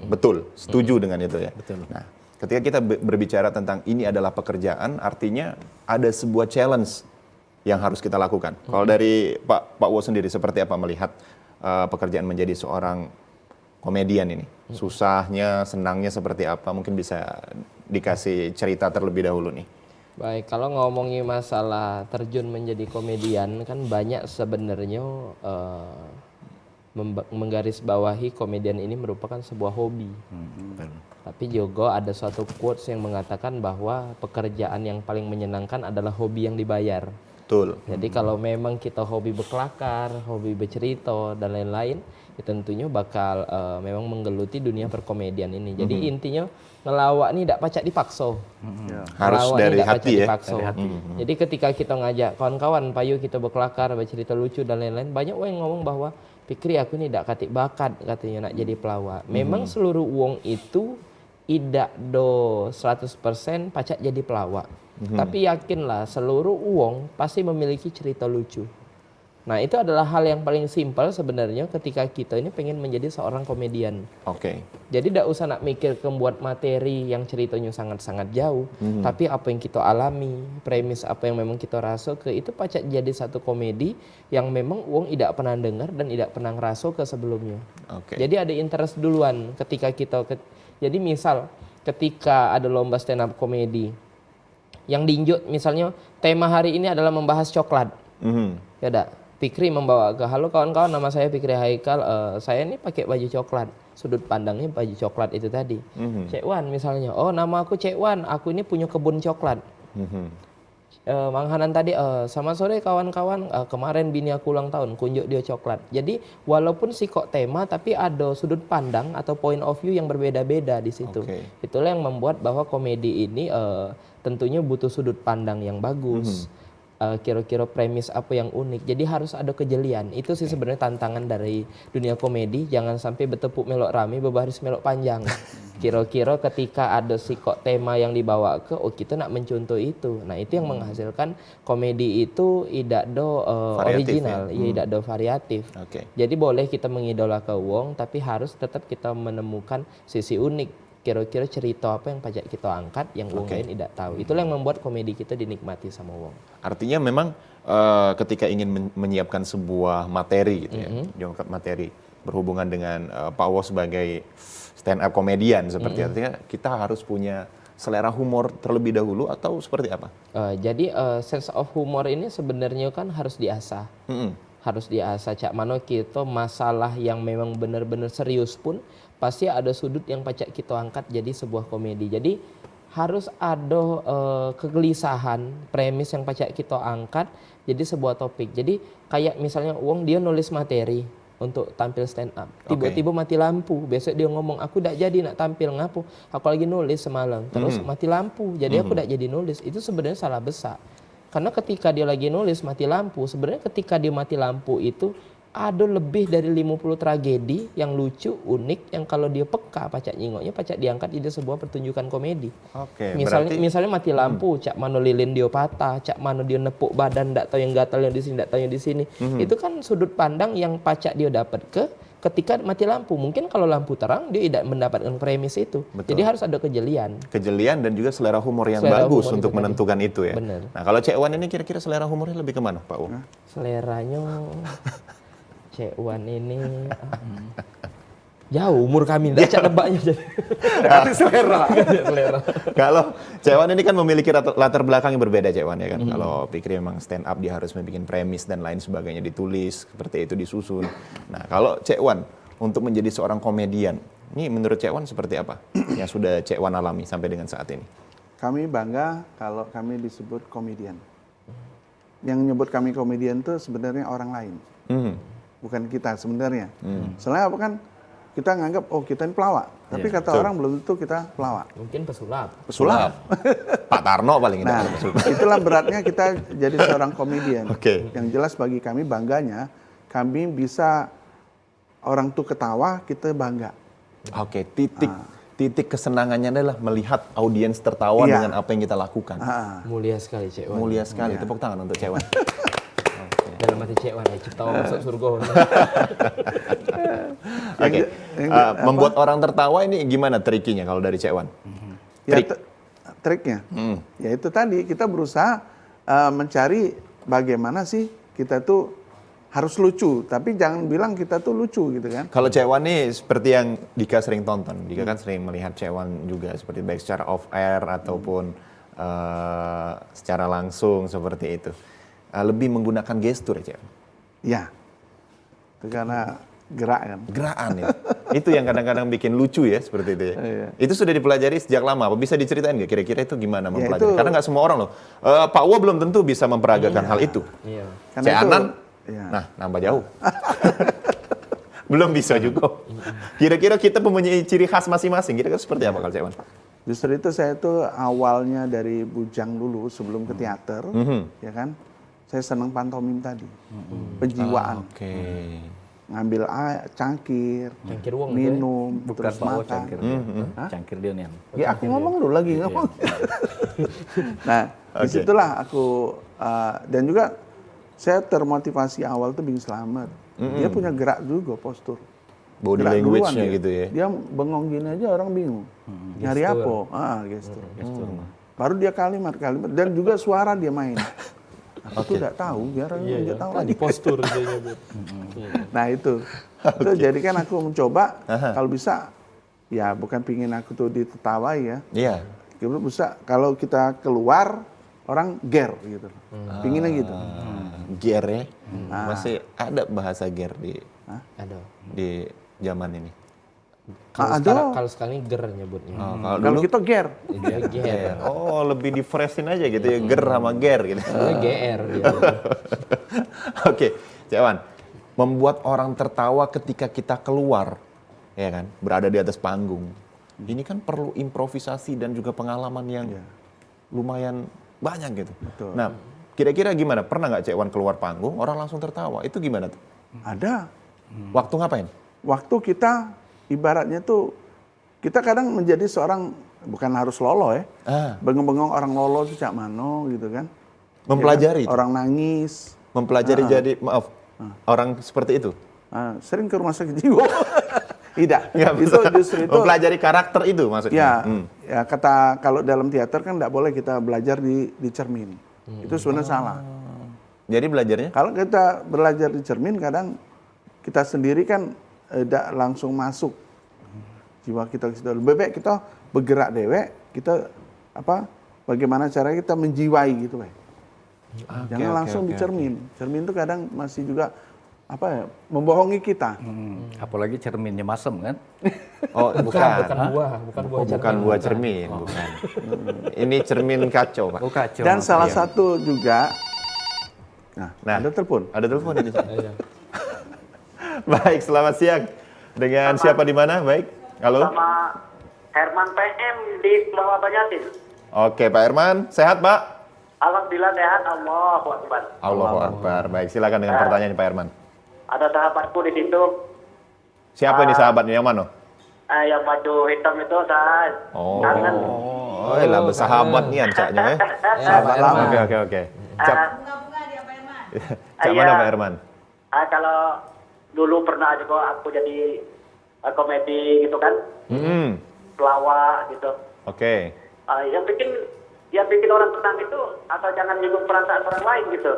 Betul, setuju dengan itu ya. Betul. Nah, ketika kita berbicara tentang ini adalah pekerjaan, artinya ada sebuah challenge yang harus kita lakukan. Kalau dari Pak Wo sendiri, seperti apa melihat pekerjaan menjadi seorang komedian ini? Susahnya, senangnya seperti apa? Mungkin bisa dikasih cerita terlebih dahulu nih. Baik, kalau ngomongin masalah terjun menjadi komedian, kan banyak sebenarnya menggarisbawahi komedian ini merupakan sebuah hobi. Tapi juga ada suatu quotes yang mengatakan bahwa pekerjaan yang paling menyenangkan adalah hobi yang dibayar. Betul. Jadi kalau memang kita hobi berkelakar, hobi bercerita dan lain-lain, ya tentunya bakal memang menggeluti dunia perkomedian ini. Jadi intinya ngelawak ini tidak pacak dipaksa. Harus Ngelawak dari ini ndak hati pacak ya. dipaksa. Dari hati. Jadi ketika kita ngajak kawan-kawan, payu kita berkelakar, bercerita lucu dan lain-lain, banyak orang yang ngomong bahwa pikir aku ini tidak katik bakat katanya nak jadi pelawak. Memang seluruh uang itu tidak do 100% pacak jadi pelawak. Tapi yakinlah seluruh uang pasti memiliki cerita lucu. Nah itu adalah hal yang paling simpel sebenarnya ketika kita ini pengen menjadi seorang komedian. Oke. Jadi tidak usah nak mikir membuat materi yang ceritanya sangat-sangat jauh. Tapi apa yang kita alami, premis apa yang memang kita rasa ke itu pacak jadi satu komedi yang memang uang tidak pernah dengar dan tidak pernah ngerasa ke sebelumnya. Oke. Jadi ada interest duluan ketika kita jadi misal ketika ada lomba stand up komedi yang diinjut misalnya tema hari ini adalah membahas coklat. Ya dak, Fikri membawa ke halo kawan-kawan, nama saya Fikri Haikal, saya ini pakai baju coklat, sudut pandangnya baju coklat itu tadi. Cek Wan misalnya, oh nama aku Cek Wan, aku ini punya kebun coklat. Mang Hanan tadi, sama sore kawan-kawan, kemarin bini aku ulang tahun, kunjuk dia coklat. Jadi walaupun sih kok tema, tapi ada sudut pandang atau point of view yang berbeda-beda di situ. Itulah yang membuat bahwa komedi ini tentunya butuh sudut pandang yang bagus. Kira-kira premis apa yang unik. Jadi harus ada kejelian. Itu sih sebenarnya tantangan dari dunia komedi. Jangan sampai bertepuk melok rame, berbaris melok panjang. Kira-kira ketika ada kok tema yang dibawa ke, oh kita nak mencontoh itu. Nah itu yang menghasilkan komedi itu tidak do original, ya tidak do variatif. Jadi boleh kita mengidola ke wong, tapi harus tetap kita menemukan sisi unik. Kira-kira cerita apa yang pajak kita angkat yang wong lain tidak tahu. Itulah yang membuat komedi kita dinikmati sama wong. Artinya memang ketika ingin menyiapkan sebuah materi gitu ya, diangkat materi berhubungan dengan Pak Wo sebagai stand up komedian seperti artinya kita harus punya selera humor terlebih dahulu atau seperti apa? Jadi sense of humor ini sebenarnya kan harus diasah. Harus diasah. Cak mano kita masalah yang memang benar-benar serius pun pasti ada sudut yang pacak kita angkat jadi sebuah komedi. Jadi harus ada kegelisahan, premis yang pacak kita angkat jadi sebuah topik. Jadi kayak misalnya Wong dia nulis materi untuk tampil stand up. Tiba-tiba mati lampu. Besok dia ngomong aku tidak jadi nak tampil ngapu. Aku lagi nulis semalam. Terus mati lampu. Jadi aku tidak jadi nulis. Itu sebenarnya salah besar. Karena ketika dia lagi nulis mati lampu, sebenarnya ketika dia mati lampu itu ada lebih dari 50 tragedi yang lucu, unik, yang kalau dia peka pacak nyingoknya, pacak diangkat jadi sebuah pertunjukan komedi. Misalnya mati lampu, cak mano lilin dia patah, cak mano dia nepuk badan, ndak tahu yang gatal yang di sini, ndak tahu yang di sini. Itu kan sudut pandang yang pacak dia dapat ketika mati lampu. Mungkin kalau lampu terang dia tidak mendapatkan premis itu. Jadi harus ada kejelian. Kejelian dan juga selera humor yang bagus untuk menentukan itu ya. Benar. Nah kalau Cek Wan ini kira-kira selera humornya lebih kemana Pak Wo? Seleranya Cek Wan ini jauh umur kami, tidak cak nebaknya jadi. selera. Kalau Cek Wan ini kan memiliki latar belakang yang berbeda Cek Wan ya kan. Kalau Fikri memang stand up dia harus membuat premis dan lain sebagainya ditulis seperti itu disusun. Nah kalau Cek Wan untuk menjadi seorang komedian, ini menurut Cek Wan seperti apa yang sudah Cek Wan alami sampai dengan saat ini? Kami bangga kalau kami disebut komedian. Yang nyebut kami komedian itu sebenarnya orang lain. Bukan kita sebenarnya. Soalnya apa kan kita nganggap oh kita ini pelawak, tapi kata orang belum tentu kita pelawak. Mungkin pesulap. Pesulap. Pak Tarno paling nah, itulah beratnya kita jadi seorang komedian. Yang jelas bagi kami bangganya kami bisa orang tuh ketawa kita bangga. Titik kesenangannya adalah melihat audiens tertawa dengan apa yang kita lakukan. Mulia sekali Cek Wan. Mulia sekali. Tepuk tangan untuk Cek Wan. Dalam kata Cek Wan, cipta masuk surga. Oke. Membuat orang tertawa ini gimana trikinya kalau dari Cek Wan? Triknya, ya itu tadi kita berusaha mencari bagaimana sih kita tuh harus lucu, tapi jangan bilang kita tuh lucu gitu kan. Kalau Cek Wan nih seperti yang Dika sering tonton, Dika kan sering melihat Cek Wan juga seperti baik secara off air ataupun secara langsung seperti itu. Lebih menggunakan gestur ya Cek Wan? Ya, itu karena gerak kan. Gerakan ya. Itu yang kadang-kadang bikin lucu ya seperti itu ya. Itu sudah dipelajari sejak lama. Apa bisa diceritain nggak kira-kira itu gimana mempelajari? Karena nggak semua orang loh. Pak Wo belum tentu bisa memperagakan hal itu. Cek Anan, nah nambah jauh. Belum bisa juga. Kira-kira kita mempunyai ciri khas masing-masing. Kira-kira seperti apa kalau Cek Wan? Justru itu saya tuh awalnya dari bujang dulu sebelum ke teater, ya kan. Saya senang pantomim tadi, penjiwaan. Ngambil air, cangkir uang minum, bukan terus makan. Cangkir, cangkir Dionian. Ya aku ngomong dulu lagi ngomong. Nah, disitulah aku dan juga saya termotivasi awal tuh Bing Slamet. Dia punya gerak juga postur. Body language-nya gitu ya. Dia bengong gini aja orang bingung. Nyari apa? Gestur. Baru dia kalimat dan juga suara dia main. Aku tuh tidak tahu, biar orang nggak tahu lagi. Postur Nah itu jadi kan aku mencoba kalau bisa, ya bukan pingin aku tuh ditertawai ya. Iya. Bisa kalau kita keluar orang ger gitu, pinginnya gitu. Ger ya, masih ada bahasa ger di zaman ini. Kalau sekarang ger nyebutnya. Kalau kita ger. Ger. Oh, lebih di freshin aja gitu ya, ger sama ger gitu. GR gitu. Oke, Cek Wan, membuat orang tertawa ketika kita keluar, ya kan, berada di atas panggung. Ini kan perlu improvisasi dan juga pengalaman yang lumayan banyak gitu. Betul. Nah, kira-kira gimana? Pernah nggak Cek Wan keluar panggung, orang langsung tertawa? Itu gimana tuh? Ada. Waktu ngapain? Waktu kita ibaratnya tuh kita kadang menjadi seorang, bukan harus lolo ya, bengong-bengong orang lolo itu cak mano gitu kan. Mempelajari Ya kan? Orang nangis. Mempelajari jadi, maaf, orang seperti itu? Sering ke rumah sakit jiwa. Tidak, itu justru itu. Mempelajari karakter itu maksudnya? Ya kata, kalau dalam teater kan tidak boleh kita belajar di cermin. Itu sebenarnya salah. Jadi belajarnya? Kalau kita belajar di cermin, kadang kita sendiri kan tidak langsung masuk jiwa kita. Lebih baik kita bergerak dewek, kita bagaimana cara kita menjiwai gitu, jangan langsung di cermin. Cermin itu kadang masih juga membohongi kita. Apalagi cerminnya masem kan? Oh, bukan buah cermin, Oh. bukan. Ini cermin kacau, Pak. Oh, kacau. Dan salah satu juga, nah, ada telepon. Ada telepon ini. Baik, selamat siang. Dengan siapa di mana? Baik. Halo. Sama Herman PM di Pulau Banyatin. Oke, Pak Herman. Sehat, Pak? Alhamdulillah sehat. Allahu Akbar. Allahu Akbar. Baik, silakan dengan pertanyaan Pak Herman. Ada sahabatku di situ. Siapa ini sahabatnya? Yang mana? Yang baju hitam itu saat kangen. Oh, lah bersahabat nih ancaknya ya. Sahabat lama. Oke. Cak mana Pak Herman? Kalau dulu pernah juga aku jadi komedi gitu kan. Pelawak gitu. Oke. Yang bikin orang tenang itu asal jangan nyinggung perasaan orang lain gitu.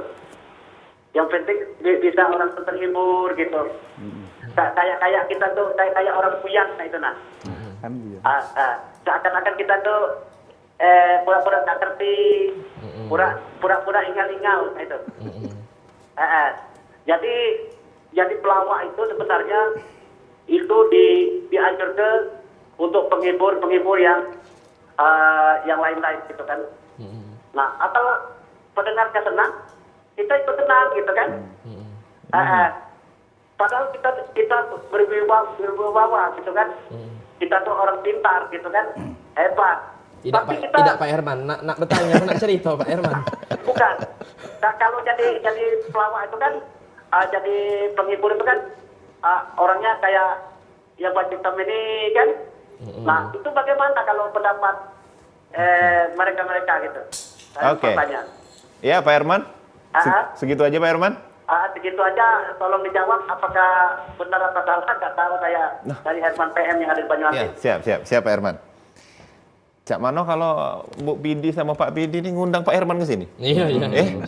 Yang penting bisa orang terhibur gitu. Kayak kita tuh kayak orang puyang itu nah. Seakan-akan kita tuh pura-pura nggak ngerti, pura-pura ingal-ingal itu. Jadi pelawak itu sebenarnya itu dianjurkan untuk penghibur yang lain-lain gitu kan. Nah, atau pendengarnya senang, kita ikut senang gitu kan. Padahal kita berwibawa gitu kan. Kita tuh orang pintar gitu kan, hebat. Tidak Pak Herman, nak bertanya, nak cerita Pak Herman. Bukan. Nah, kalau jadi pelawak itu kan, jadi penghibur itu kan, orangnya kayak yang baju hitam ini kan. Nah, itu bagaimana kalau pendapat mereka gitu? Oke. Ya Pak Herman, segitu aja Pak Herman. Segitu aja, tolong dijawab apakah benar atau salah, nggak tahu saya dari Herman PM yang ada di Banyuwangi. Ya, siap Pak Herman. Cak Mano kalau Bu Pidi sama Pak Pidi ini ngundang Pak Herman ke sini? Iya.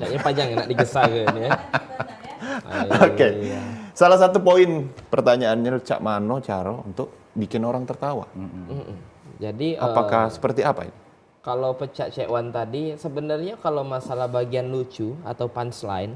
Caknya panjang nak digesa ke ini ya. Oke. Salah satu poin pertanyaannya Cak Mano cara untuk bikin orang tertawa. Jadi apakah seperti apa ini? Kalau Pecak Cekwan tadi sebenarnya kalau masalah bagian lucu atau punchline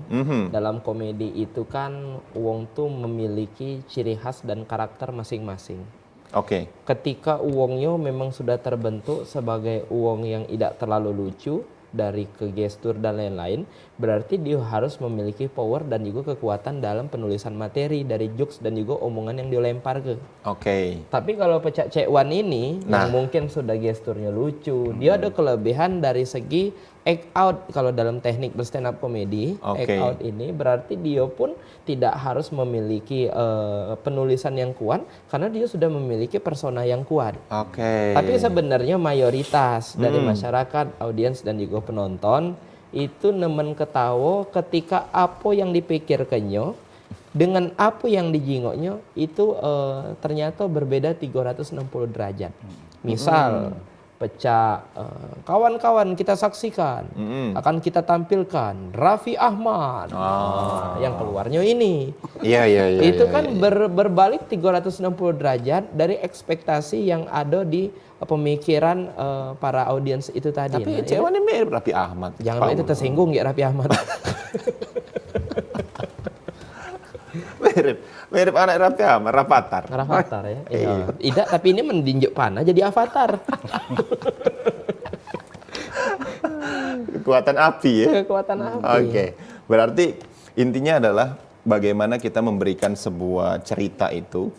dalam komedi itu kan Uwong tuh memiliki ciri khas dan karakter masing-masing. Oke. Ketika Uwongnya memang sudah terbentuk sebagai Uwong yang tidak terlalu lucu dari ke gestur dan lain-lain, berarti dia harus memiliki power dan juga kekuatan dalam penulisan materi dari jokes dan juga omongan yang dilempar ke. Oke. Tapi kalau Pecak Cekwan ini yang mungkin sudah gesturnya lucu, dia ada kelebihan dari segi act out. Kalau dalam teknik berstand up comedy, act out ini berarti dia pun tidak harus memiliki penulisan yang kuat karena dia sudah memiliki persona yang kuat. Tapi sebenarnya mayoritas dari masyarakat, audiens dan juga penonton itu nemen ketawa ketika apa yang dipikirkannya dengan apa yang dijingoknya itu ternyata berbeda 360 derajat. Misal Pecak, kawan-kawan kita saksikan, akan kita tampilkan Raffi Ahmad, yang keluarnya ini. Iya. Itu kan berbalik 360 derajat dari ekspektasi yang ada di pemikiran para audiens itu tadi. Tapi Cekwan ini mirip Raffi Ahmad. Jangan itu tersinggung ya Raffi Ahmad. mirip anak Raffi Ahmad, Rafathar ya. Tidak, tapi ini mendinjuk panah jadi avatar. Kekuatan api ya. Kekuatan api. Oke. Berarti intinya adalah bagaimana kita memberikan sebuah cerita itu,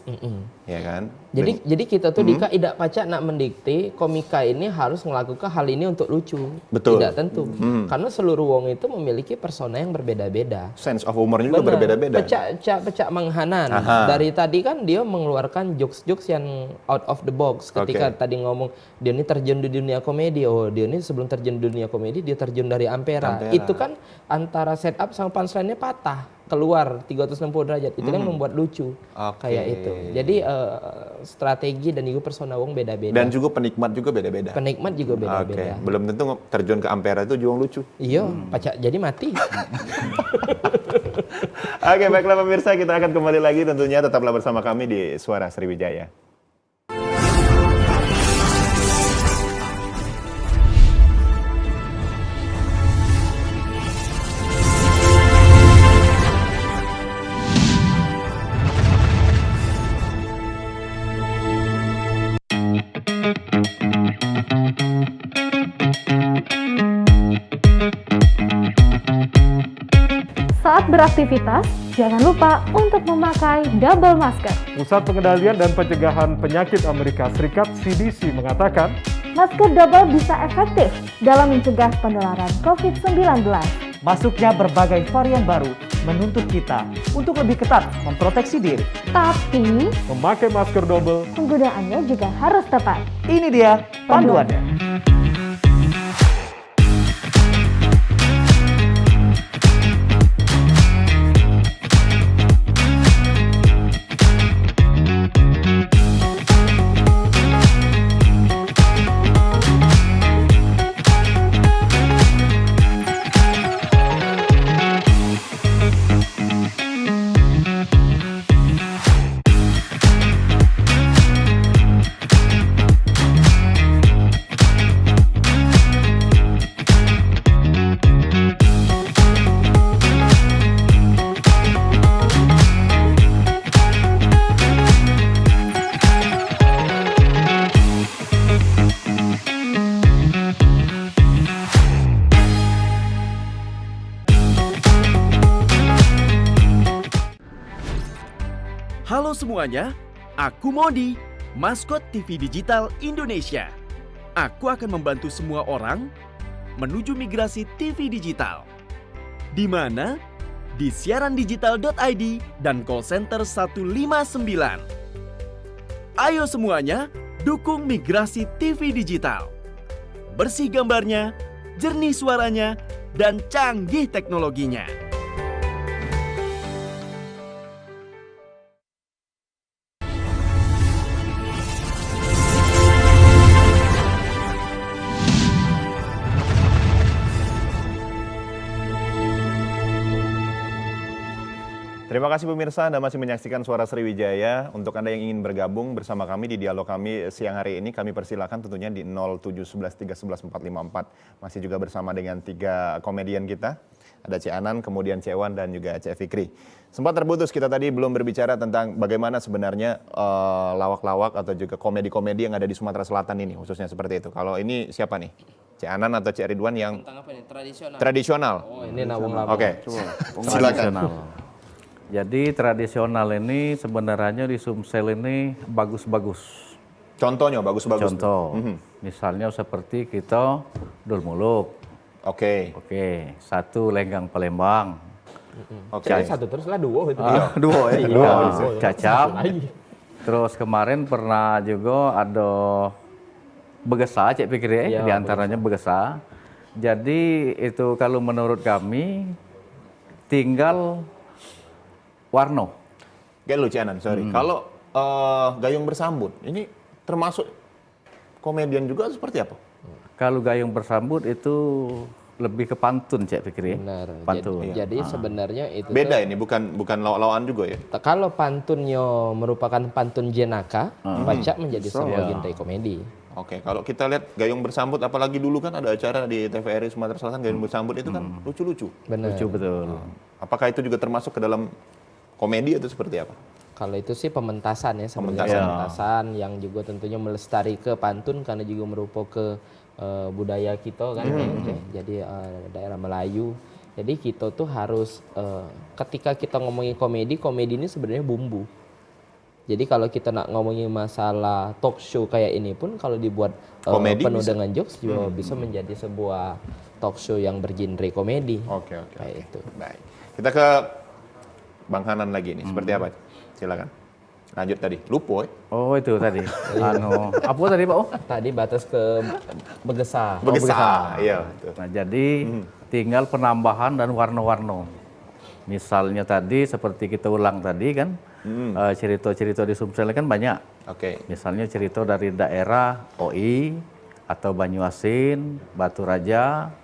ya kan? Jadi kita tuh Dika tidak pacak nak mendikte komika ini harus melakukan hal ini untuk lucu. Betul. Tidak tentu. Karena seluruh wong itu memiliki persona yang berbeda-beda. Sense of humornya juga berbeda-beda. Pecak Manghanan. Dari tadi kan dia mengeluarkan jokes-jokes yang out of the box. Ketika tadi ngomong dia ini terjun di dunia komedi. Oh, dia ini sebelum terjun di dunia komedi dia terjun dari Ampera. Itu kan antara setup sama punchline-nya patah. Keluar 360 derajat. Itu kan membuat lucu. Kayak itu. Jadi strategi dan juga persona wong beda-beda. Dan juga penikmat juga beda-beda. Penikmat juga beda-beda. Belum tentu terjun ke Ampera itu juga lucu. Iya, pacak jadi mati. Oke, baiklah pemirsa, kita akan kembali lagi tentunya tetaplah bersama kami di Suara Sriwijaya. Saat beraktivitas, jangan lupa untuk memakai double masker. Pusat Pengendalian dan Pencegahan Penyakit Amerika Serikat (CDC) mengatakan, masker double bisa efektif dalam mencegah penularan COVID-19. Masuknya berbagai varian baru menuntut kita untuk lebih ketat memproteksi diri. Tapi, memakai masker double, penggunaannya juga harus tepat. Ini dia panduannya. Halo semuanya, aku Modi, maskot TV Digital Indonesia. Aku akan membantu semua orang menuju migrasi TV digital. Di mana? Di siarandigital.id dan call center 159. Ayo semuanya, dukung migrasi TV digital. Bersih gambarnya, jernih suaranya, dan canggih teknologinya. Terima kasih pemirsa, Anda masih menyaksikan Suara Sriwijaya. Untuk Anda yang ingin bergabung bersama kami di dialog kami siang hari ini, kami persilakan tentunya di 0711311454. Masih juga bersama dengan 3 komedian kita. Ada Cik Anan, kemudian Cik Wan, dan juga Cik Fikri. Sempat terputus, kita tadi belum berbicara tentang bagaimana sebenarnya lawak-lawak atau juga komedi-komedi yang ada di Sumatera Selatan ini, khususnya seperti itu. Kalau ini siapa nih? Cik Anan atau Cik Ridwan yang tradisional? Oh, ini nawang-lawang. Oke, silakan. Jadi tradisional ini sebenarnya di Sumsel ini bagus-bagus. Contohnya bagus-bagus. Contoh, misalnya seperti kita Dul Muluk. Oke. Satu Lenggang Palembang. Oke. Satu terus lah duo itu. Duo ya. Iya. Cacap. Terus kemarin pernah juga ada Begesa, Cek Pikir ya, di antaranya Begesa. Jadi itu kalau menurut kami tinggal Warno. Kayak lu Cianan, sorry. Kalau Gayung Bersambut, ini termasuk komedian juga seperti apa? Kalau Gayung Bersambut itu lebih ke pantun, Cek Fikri. Benar. Pantun. Jadi sebenarnya itu beda ini, bukan lawan juga ya? Kalau pantunnya merupakan pantun jenaka, Pacak menjadi sebuah genre komedi. Oke, kalau kita lihat Gayung Bersambut, apalagi dulu kan ada acara di TVRI Sumatera Selatan, Gayung Bersambut itu kan lucu-lucu. Benar. Lucu betul. Apakah itu juga termasuk ke dalam komedi atau seperti apa? Kalau itu sih pementasan ya, pementasan yang juga tentunya melestari ke pantun karena juga merupakan ke budaya kita kan, jadi daerah Melayu. Jadi kita tuh harus ketika kita ngomongin komedi ini sebenarnya bumbu. Jadi kalau kita nak ngomongin masalah talk show kayak ini pun kalau dibuat penuh dengan jokes juga bisa menjadi sebuah talk show yang bergenre komedi. Oke. Itu. Baik. Kita ke Bang Hanan lagi nih. Seperti apa? Silakan. Lanjut tadi. Lupo ya? Oh itu tadi. Apa tadi Pak? Tadi batas ke Begesa. Begesa. Iya. Nah jadi tinggal penambahan dan warna-warna. Misalnya tadi seperti kita ulang tadi kan, cerita-cerita di Sumsel kan banyak. Oke. Misalnya cerita dari daerah OI atau Banyuasin, Batu Raja,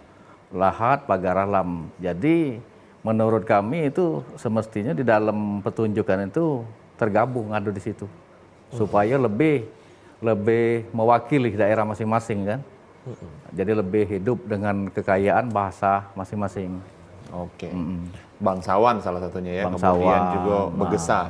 Lahat, Pagar Alam. Jadi menurut kami itu semestinya di dalam pertunjukan itu tergabung ada di situ supaya lebih mewakili daerah masing-masing kan. Jadi lebih hidup dengan kekayaan bahasa masing-masing. Oke. Bangsawan salah satunya ya, Bangsawan, kemudian juga Begesa.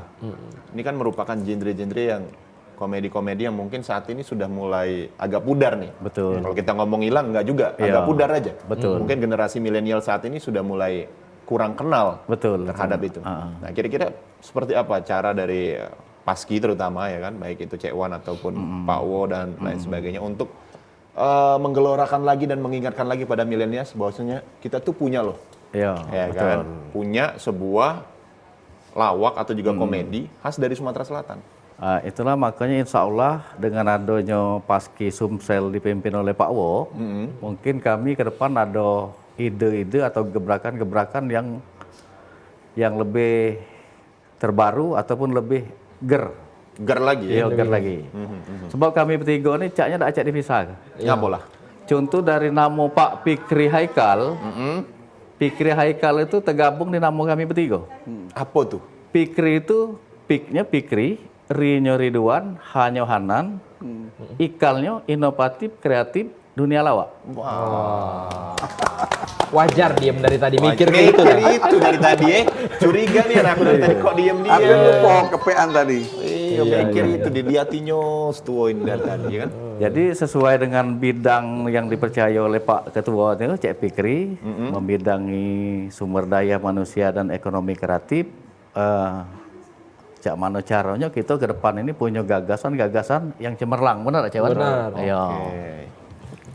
Ini kan merupakan genre-genre yang komedi-komedi yang mungkin saat ini sudah mulai agak pudar nih. Betul. Kalau kita ngomong hilang enggak juga, agak pudar aja. Betul. Mungkin generasi milenial saat ini sudah mulai kurang kenal terhadap itu. Nah, kira-kira seperti apa cara dari Paski terutama ya kan, baik itu Cek Wan ataupun Pak Wo dan lain sebagainya untuk menggelorakan lagi dan mengingatkan lagi pada milenial bahwasanya kita tuh punya loh. Iya, kan? Punya sebuah lawak atau juga komedi khas dari Sumatera Selatan. Itulah makanya insya Allah dengan adanya Paski Sumsel dipimpin oleh Pak Wo, mungkin kami ke depan ada ide-ide atau gebrakan-gebrakan yang lebih terbaru ataupun lebih ger lagi ya? Ger lagi. Sebab kami bertiga ini caknya tak acak dipisah. Ya bola. Contoh dari nama Pak Fikri Haikal, Fikri Haikal itu tergabung di nama kami bertiga. Apa tuh? Fikri itu, Piknya Fikri, Ri-nya Ridwan, H-nya Hanan, Ikalnya inovatif, kreatif, dunia lawak. Wow. Wajar diem dari tadi mikir kayak gitu. Itu dari tadi ya. Curiga nih anak dari tadi kok diem dia. Aku lupa kepean tadi. Iya, mikir itu dilihatinnya setuain dari tadi kan. Jadi sesuai dengan bidang yang dipercaya oleh Pak Ketua itu Cek Fikri, membidangi sumber daya manusia dan ekonomi kreatif. Cak mana caranya kita ke depan ini punya gagasan-gagasan yang cemerlang, benar Cek Wan? Benar. Oke.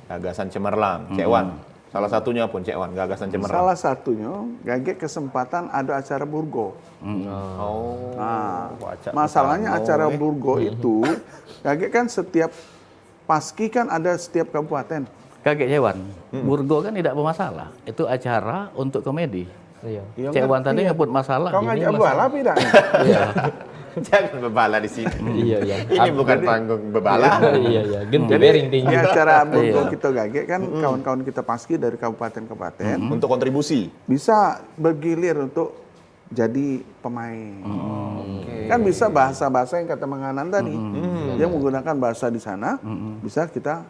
Gagasan cemerlang, Cek Wan. Salah satunya pun Cek Wan, gagasan cemerlang. Salah satunya, Gagek kesempatan ada acara Burgo. Nah, masalahnya acara Burgo itu, Gagek kan setiap Paski kan ada setiap kabupaten. Gagek Cek Wan, Burgo kan tidak bermasalah. Itu acara untuk komedi. Iya. Cek Wan tadi ngebut masalah. Kau ngajak balap tidak? Jangan bebala di sini. Iya. Ini bukan panggung bebala. Iya. Ganti bering tinggi. Ini acara Burgo kita Gagek kan kawan-kawan kita Paski dari kabupaten-kabupaten. Untuk kontribusi. Bisa bergilir untuk jadi pemain. Kan bisa bahasa-bahasa yang kata Menganan tadi, dia menggunakan bahasa di sana, bisa kita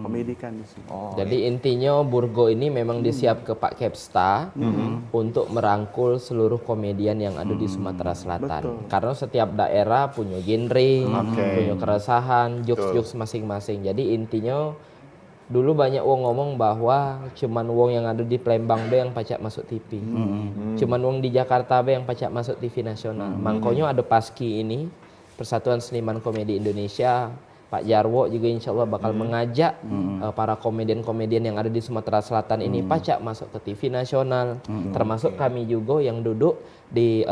komedikan di sini. Jadi intinya Burgo ini memang disiap ke Pak Kepsta untuk merangkul seluruh komedian yang ada di Sumatera Selatan. Betul. Karena setiap daerah punya genre, punya keresahan, jokes-jokes masing-masing. Jadi intinya dulu banyak wong ngomong bahwa cuman wong yang ada di Palembang be yang pacak masuk TV. Cuman wong di Jakarta be yang pacak masuk TV nasional. Makanya ada Paski ini, Persatuan Seniman Komedi Indonesia. Pak Jarwo juga insya Allah bakal mengajak para komedian-komedian yang ada di Sumatera Selatan ini pacak masuk ke TV nasional. Termasuk kami juga yang duduk di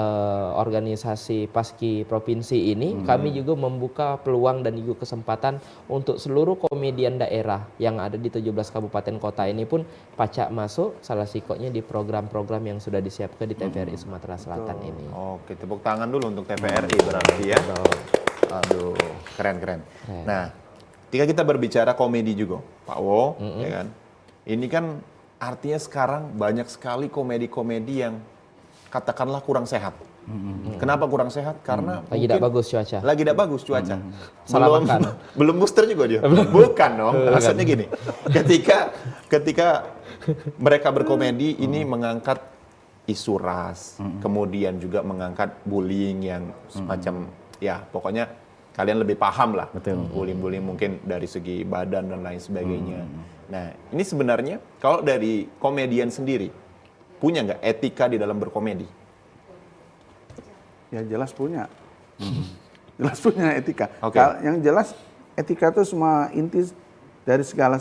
organisasi Paski Provinsi ini, kami juga membuka peluang dan juga kesempatan untuk seluruh komedian daerah yang ada di 17 kabupaten kota ini pun pacak masuk salah sikoknya di program-program yang sudah disiapkan di TVRI Sumatera Selatan ini. Oke, tepuk tangan dulu untuk TVRI berarti ya. Aduh, keren. Nah, ketika kita berbicara komedi juga, Pak Wo, ya kan? Ini kan artinya sekarang banyak sekali komedi-komedi yang katakanlah kurang sehat. Kenapa kurang sehat? Karena lagi tidak bagus cuaca. Lagi tidak bagus cuaca. Salah makan. Belum booster juga dia. Bukan dong. Maksudnya gini, ketika mereka berkomedi ini mengangkat isu ras, kemudian juga mengangkat bullying yang semacam ya pokoknya kalian lebih paham lah. Bullying mungkin dari segi badan dan lain sebagainya. Nah, ini sebenarnya kalau dari komedian sendiri punya nggak etika di dalam berkomedi? Ya jelas punya. Jelas punya etika. Okay. Yang jelas etika itu semua inti dari segala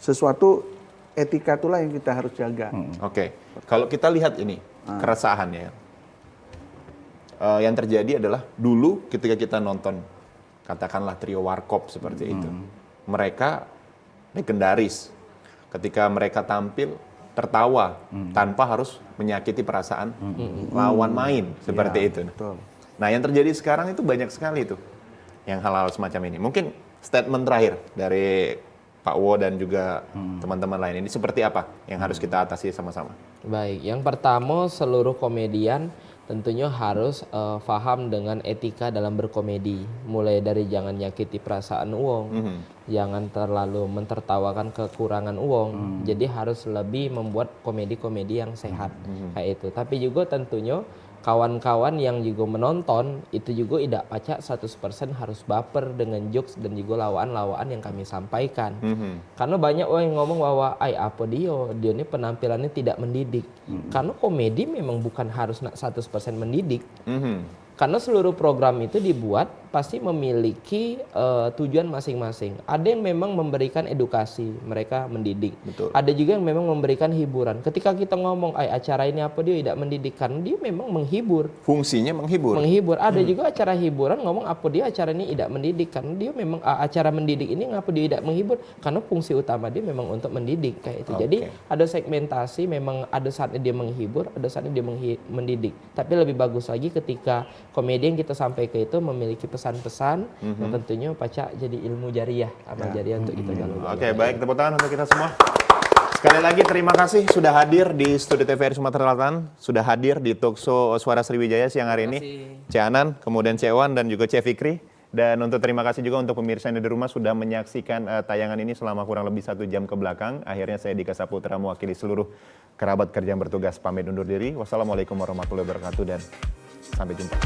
sesuatu, etika itulah yang kita harus jaga. Oke. Kalau kita lihat ini keresahannya, yang terjadi adalah dulu ketika kita nonton katakanlah trio Warkop seperti itu, mereka legendaris. Ketika mereka tampil tertawa tanpa harus menyakiti perasaan lawan main seperti itu. Betul. Nah, yang terjadi sekarang itu banyak sekali itu yang hal-hal semacam ini. Mungkin statement terakhir dari Pak Wo dan juga teman-teman lain ini seperti apa yang harus kita atasi sama-sama? Baik, yang pertama seluruh komedian tentunya harus paham dengan etika dalam berkomedi. Mulai dari jangan nyakiti perasaan uang, jangan terlalu mentertawakan kekurangan uang. Jadi harus lebih membuat komedi-komedi yang sehat kayak itu. Tapi juga tentunya kawan-kawan yang juga menonton itu juga tidak pacak 100% harus baper dengan jokes dan juga lawaan-lawaan yang kami sampaikan. Karena banyak orang yang ngomong bahwa apa dia ini penampilannya tidak mendidik. Karena komedi memang bukan harus 100% mendidik. Karena seluruh program itu dibuat pasti memiliki tujuan masing-masing. Ada yang memang memberikan edukasi, mereka mendidik. Betul. Ada juga yang memang memberikan hiburan. Ketika kita ngomong acara ini apa dia tidak mendidik, karena dia memang menghibur. Fungsinya menghibur. Menghibur. Ada juga acara hiburan ngomong apa dia acara ini tidak mendidik, karena dia memang acara mendidik ini ngapa dia tidak menghibur, karena fungsi utama dia memang untuk mendidik kayak itu. Jadi ada segmentasi, memang ada saatnya dia menghibur, ada saatnya dia mendidik. Tapi lebih bagus lagi ketika komedi yang kita sampaikan itu memiliki pesan-pesan yang tentunya pacak jadi ilmu jariah, amal jariah untuk kita galau. Oke, baik, tepuk tangan untuk kita semua. Sekali lagi terima kasih sudah hadir di Studio TVRI Sumatera Selatan, sudah hadir di Talkshow Suara Sriwijaya siang hari ini. Cik Anan, kemudian Cik Wan dan juga Cik Fikri. Dan untuk terima kasih juga untuk pemirsa yang di rumah sudah menyaksikan tayangan ini selama kurang lebih 1 jam ke belakang. Akhirnya saya Dika Saputra mewakili seluruh kerabat kerja yang bertugas pamit undur diri. Wassalamualaikum warahmatullahi wabarakatuh dan sampai jumpa.